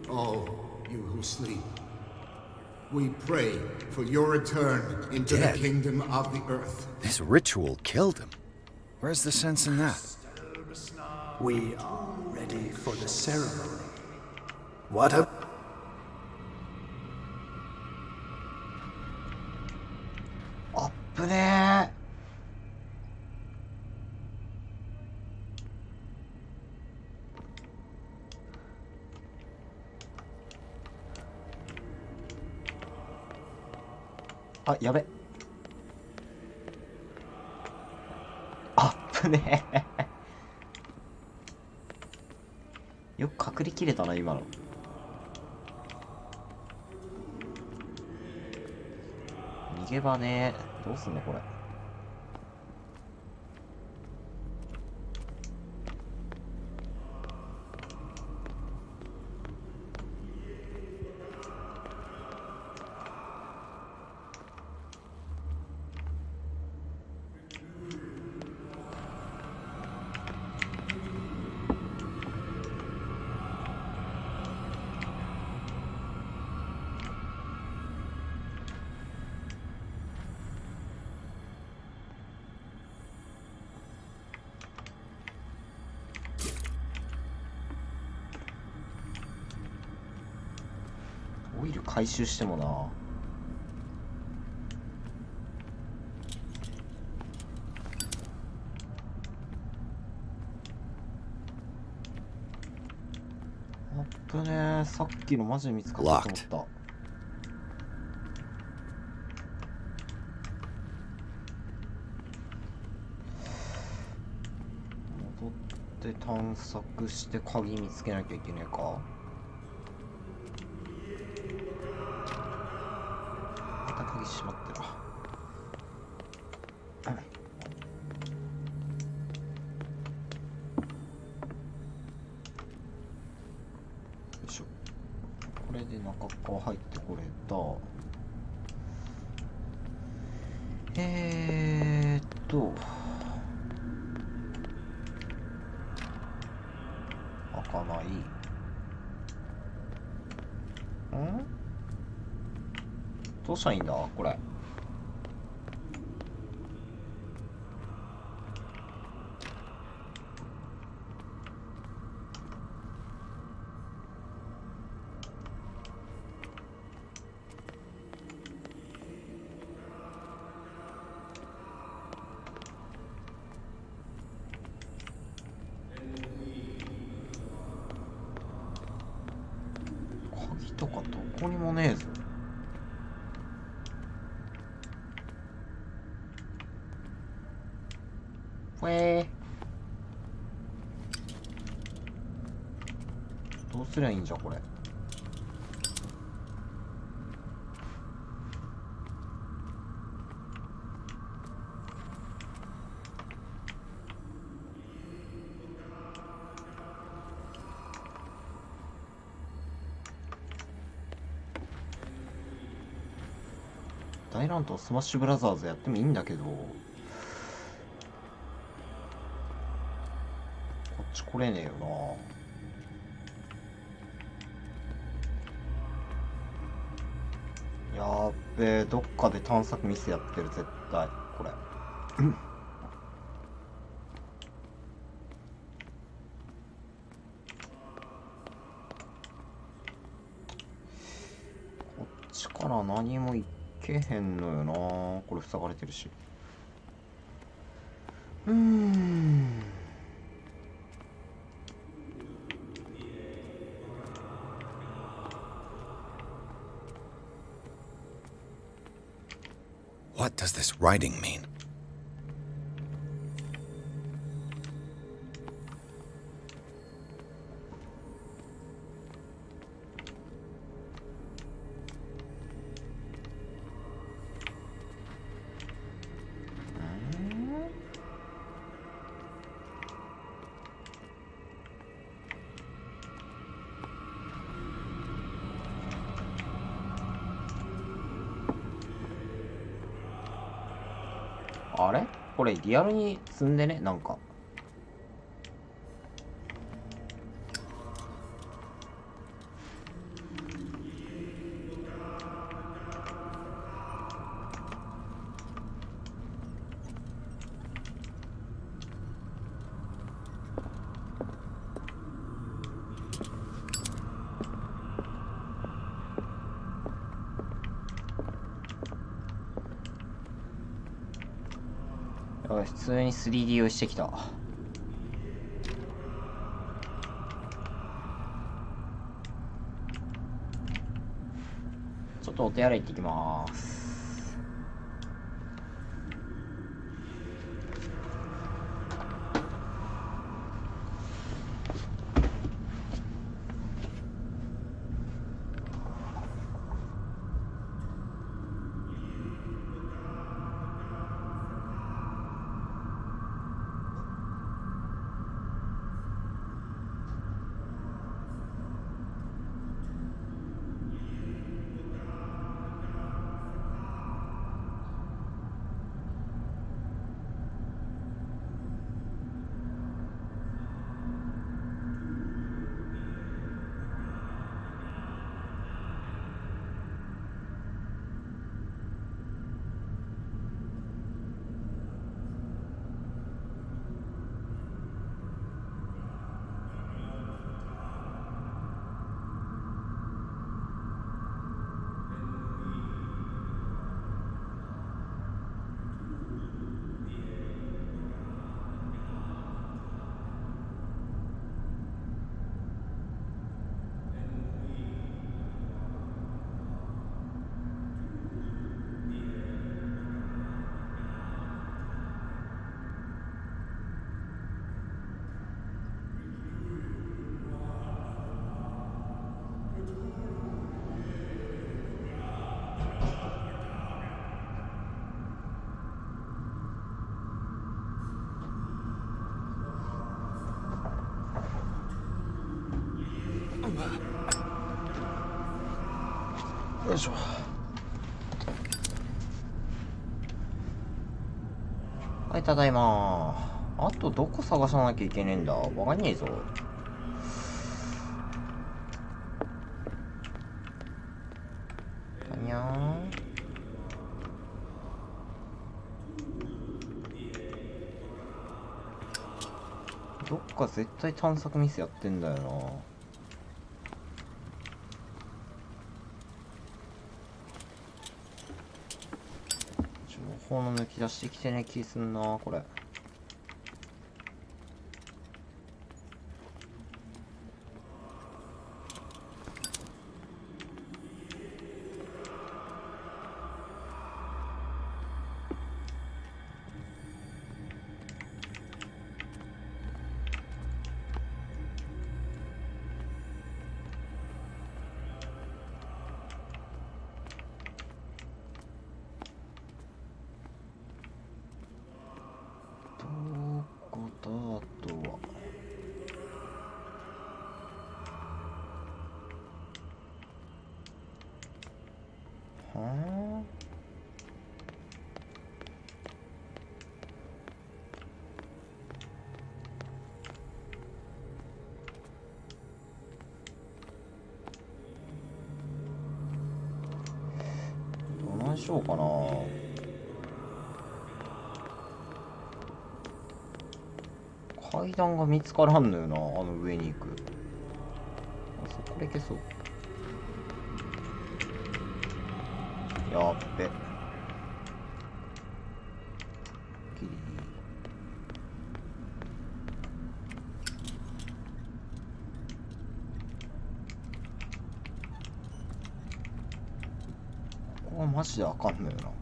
All you who sleep, we pray for your return into the kingdom of the earth. This ritual killed him. Where's the sense in that? We are ready for the ceremony. What a...ぶねー。あ、やべ。あっぶねー。よく隠れきれたな今の。逃げ場ね。どうすんのこれ。オイル回収してもな。あっぶねー、さっきのマジで見つかったと思った。戻って探索して鍵見つけなきゃいけねえか。鍵閉まってる。よいしょ。これで中側入ってこれた。開かない。どうしたらいいんだこれ。鍵とかどこにもねえぞ。どうすりゃいいんじゃこれ。大乱闘スマッシュブラザーズやってもいいんだけど、こっち来れねえよな。やーべえ、どっかで探索ミスやってる絶対これ。こっちから何も行けへんのよな。これ塞がれてるし。What does this writing mean?あれこれリアルに積んでね、なんか。やばい、普通に 3D 用意してきた。ちょっとお手洗い行ってきます。いしょ。はい、ただいま。あとどこ探さなきゃいけねえんだ。わかんねえぞ。にゃーん。どっか絶対探索ミスやってんだよな。情報の抜き出してきてね気すんなこれ。どないしようかな。階段が見つからんのよな、あの上に行く。あ、そこで消そう。やっべ。キリここはマジであかんのよな。ど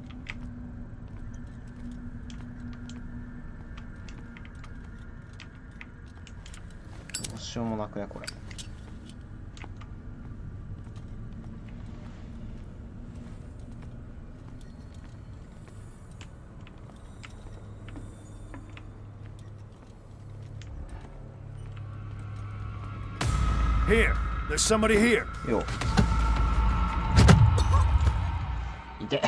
うしようもなくねこれ。Here, there's somebody here. よいて。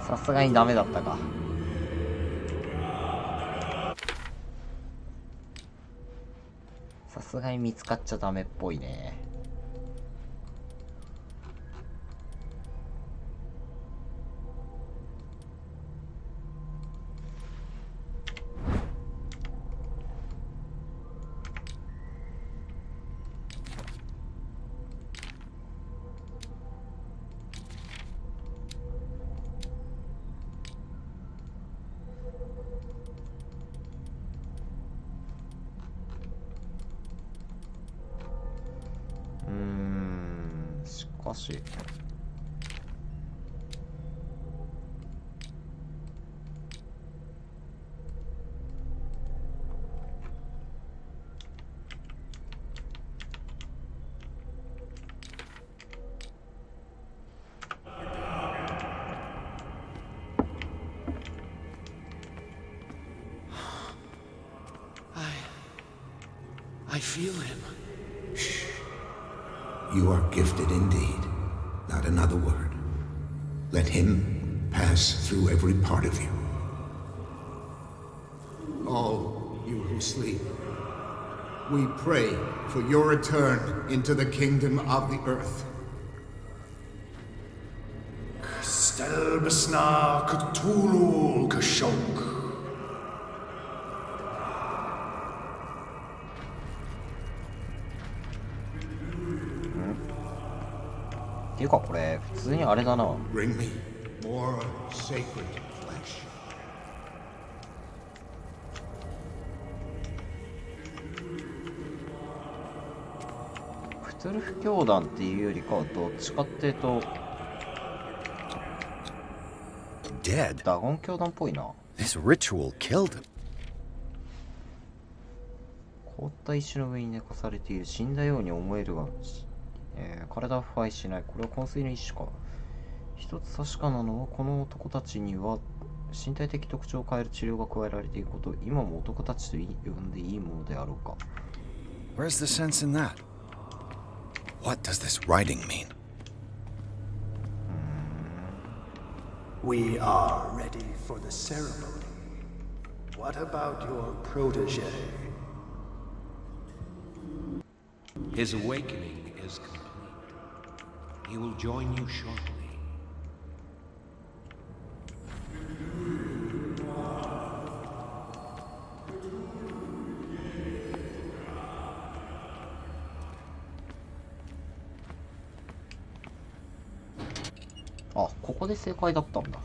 さすがにダメだったか。さすがに見つかっちゃダメっぽいね。しかしI feel him. You are gifted indeed. Not another word. Let him pass through every part of you. All you who sleep, we pray for your return into the kingdom of the earth. CallofCthulhu Kashok. っていうかこれ普通にあれだな。 Bring me more sacred flesh. クトゥルフ教団っていうよりかはどっちかっていうと Dead? ダゴン教団っぽいな。 This ritual killed him. 凍った石の上に寝かされている。死んだように思えるが、体は腐敗しない。これは昏睡の一種か。一つ確かなのはこの男たちには身体的特徴を変える治療が加えられていること、今も男たちと呼んでいいものであろうか。 Where's the sense in that? What does this writing mean? We are ready for the ceremony. What about your protege? His awakening is complete. He will join you shortly. Ah, ここで正解だったんだ。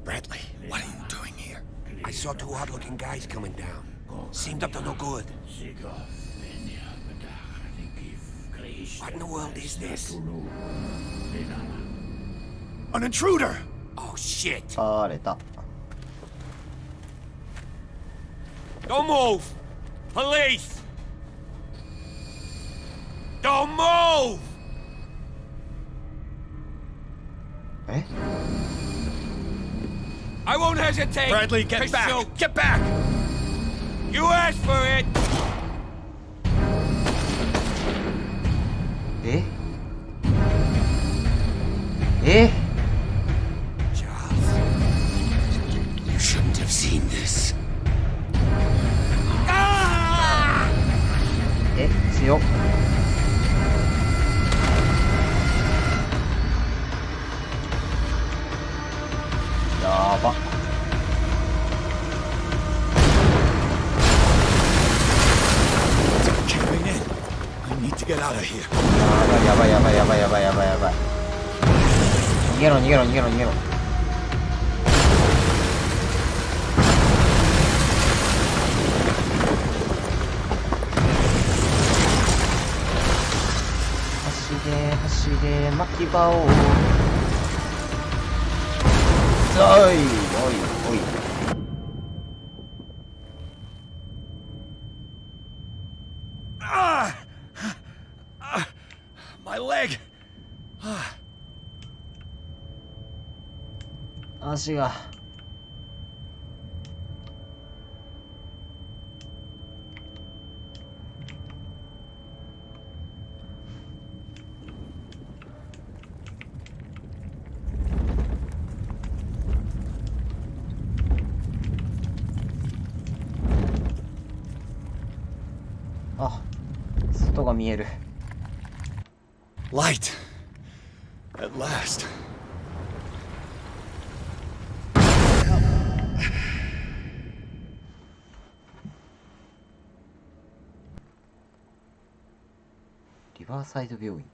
Bradley, what are you doing here? I saw two odd-looking guys coming down. Seemed up to no good. What in the world is this? An intruder! Oh, shit! バレた。 Don't move! Police! Don't move! Eh? I won't hesitate! Bradley, get back! Shoot. Get back! You asked for it! Eh? Eh? Charles, you shouldn't have seen this. え、強っ。やば。Caving in. I need to get out of here. やばいやばいやばいやばいやばいやばい。逃げろ逃げろ逃げろ逃げろ。走れ巻き場を。おいおいおい。My leg. 足が。あ、外が見える。Light. At last. リバーサイド病院。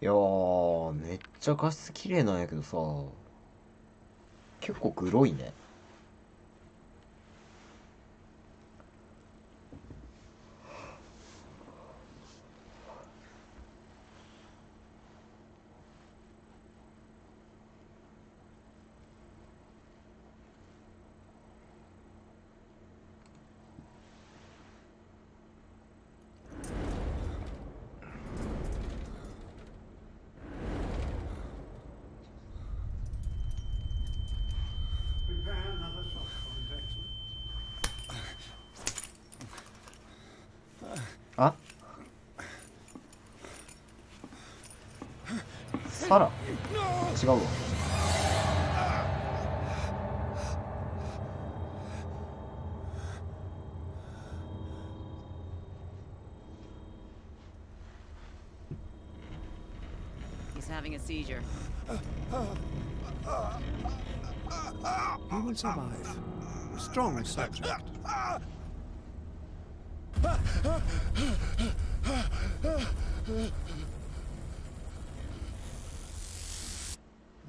いやー、めっちゃ画質綺麗なんやけどさ、結構グロいね。あら、違うわ。He's having a seizure. He will survive. Strong subject.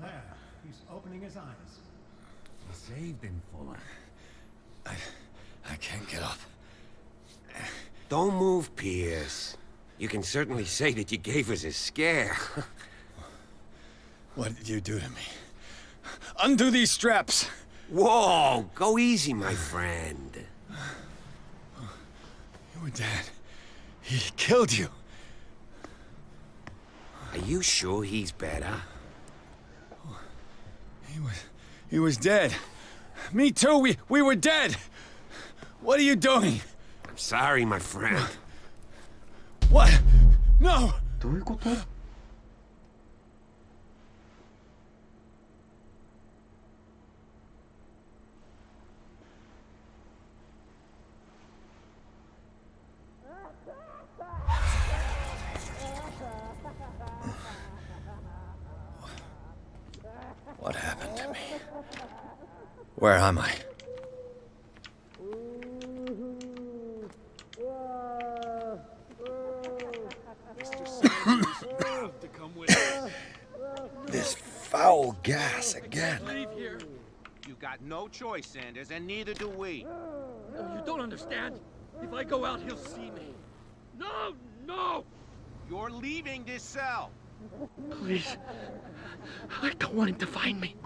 There, he's opening his eyes. You saved him, Fuller. I can't get up. Don't move, Pierce. You can certainly say that you gave us a scare. What did you do to me? Undo these straps! Whoa! Go easy, my friend. Your dad... he killed you. Are you sure he's better? He was dead. Me too, we were dead! What are you doing? I'm sorry, my friend. What? No! どういうこと？ What happened to me? Where am I? This foul gas again. Leave here. You got no choice, Sanders, and neither do we. No, you don't understand. If I go out, he'll see me. No, no! You're leaving this cell. Please. I don't want him to find me.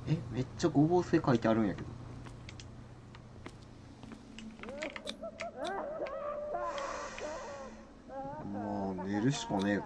え、めっちゃ合法性書いてあるんやけど。まあ寝るしかねえか。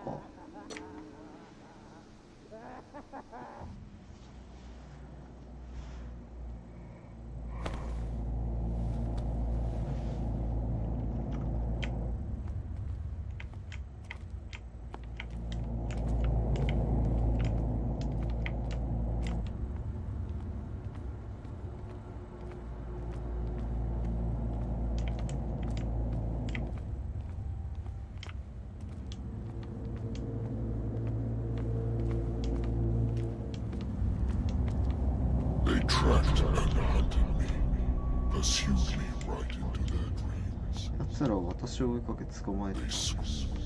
They tracked and hunted me, pursued me right into their dreams. 奴らは私を追いかけ捕まえて They scribbled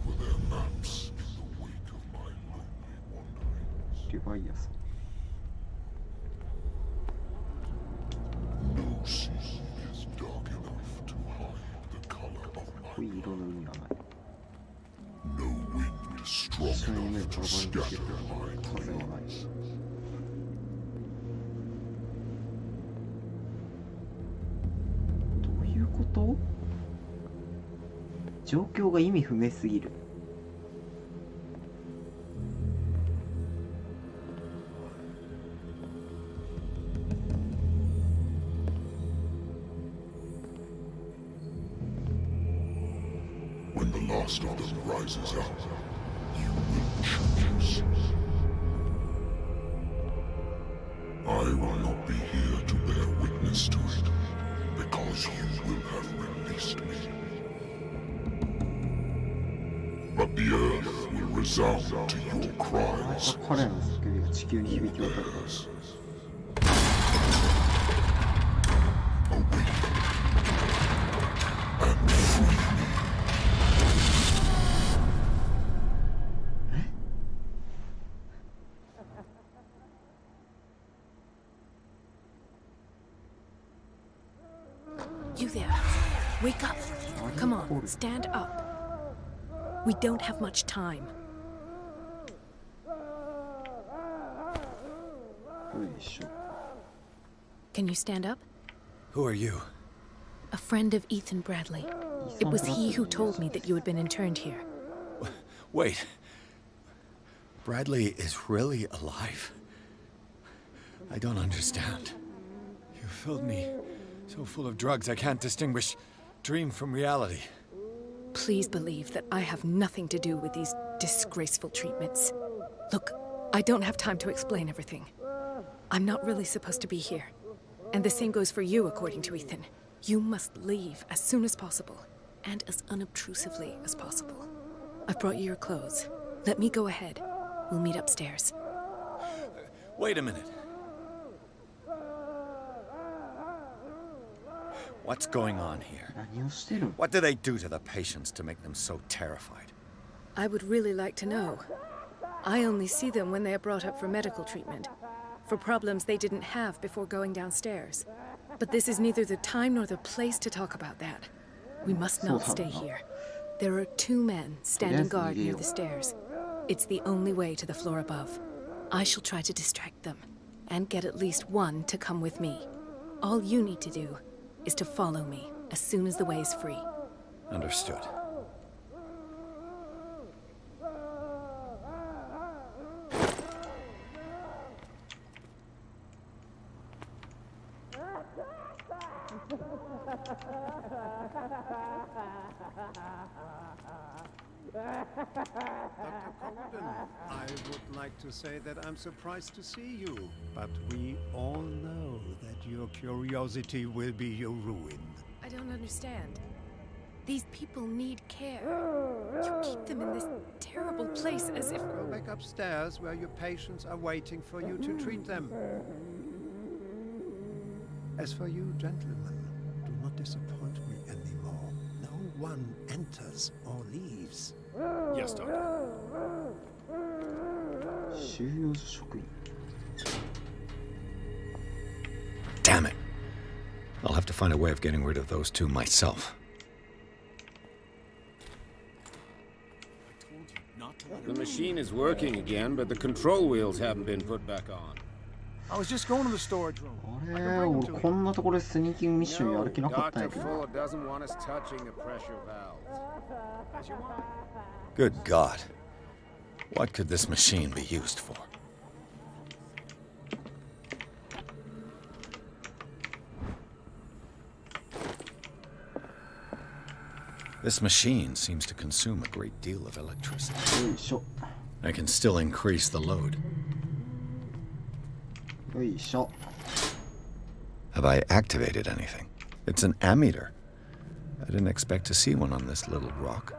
over their maps in the wake of my lonely wanderings. リヴァイアさん。 No sea is dark enough to hide the color of my 濃い色の海はない。 No wind strong 一緒に夢を enough バラ to バラにでき scatter る my 風はない。 dreams. どういうこと？状況が意味不明すぎる。 When the last of them rises up, you will choose. I will not be here to bear witness to it, because you will have released me. But the earth will resound to your cries. 彼らの叫びが地球に響き渡る。 You there. Wake up. Come on, stand up. We don't have much time. Can you stand up? Who are you? A friend of Ethan Bradley. It was he who told me that you had been interned here. Wait. Bradley is really alive? I don't understand. You filled me so full of drugs I can't distinguish dream from reality. please believe that I have nothing to do with these disgraceful treatments. Look, I don't have time to explain everything. I'm not really supposed to be here. And the same goes for you, according to Ethan. You must leave as soon as possible, and as unobtrusively as possible. I've brought you your clothes. Let me go ahead. We'll meet upstairs. Wait a minute. What's going on here? What do they do to the patients to make them so terrified? I would really like to know. I only see them when they are brought up for medical treatment, for problems they didn't have before going downstairs. But this is neither the time nor the place to talk about that. We must not stay here. There are 2 men standing guard near the stairs. It's the only way to the floor above. I shall try to distract them, and get at least one to come with me. All you need to do is to follow me as soon as the way is free. Understood. Dr. Colden, I would like to say that I'm surprised to see you, but we all know that your curiosity will be your ruin. I don't understand. These people need care. You keep them in this terrible place as if... Go back upstairs where your patients are waiting for you to treat them. As for you, gentlemen, do not disappoint me anymore. No one enters or leaves. Yes, Doctor. Damn it. I'll have to find a way of getting rid of those 2 myself. The machine is working again, but the control wheels haven't been put back on. I was just going to the storage room. あれ、俺こんなところでスニーキングミッションやる気なかったんやけど。 Dr. Fuller doesn't want us touching the pressure valves. Good God. What could this machine be used for? This machine seems to consume a great deal of electricity. I can still increase the load. Have I activated anything? It's an ammeter. I didn't expect to see one on this little rock.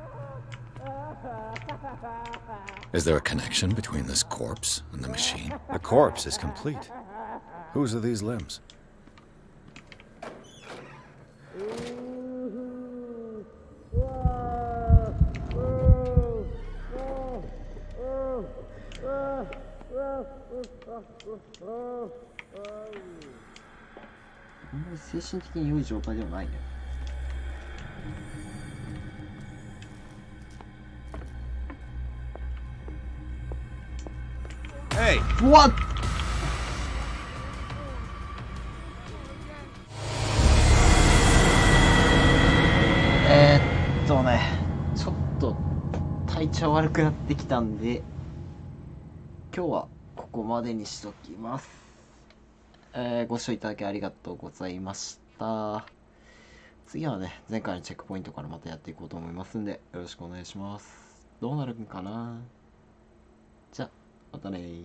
Is there a connection between this corpse and the machine? The corpse is complete. Whose are these limbs? Hey! What?ちょっと体調悪くなってきたんで、今日はここまでにしときます。ご視聴いただきありがとうございました。次はね、前回のチェックポイントからまたやっていこうと思いますんで、よろしくお願いします。どうなるんかな？じゃあ、またねー。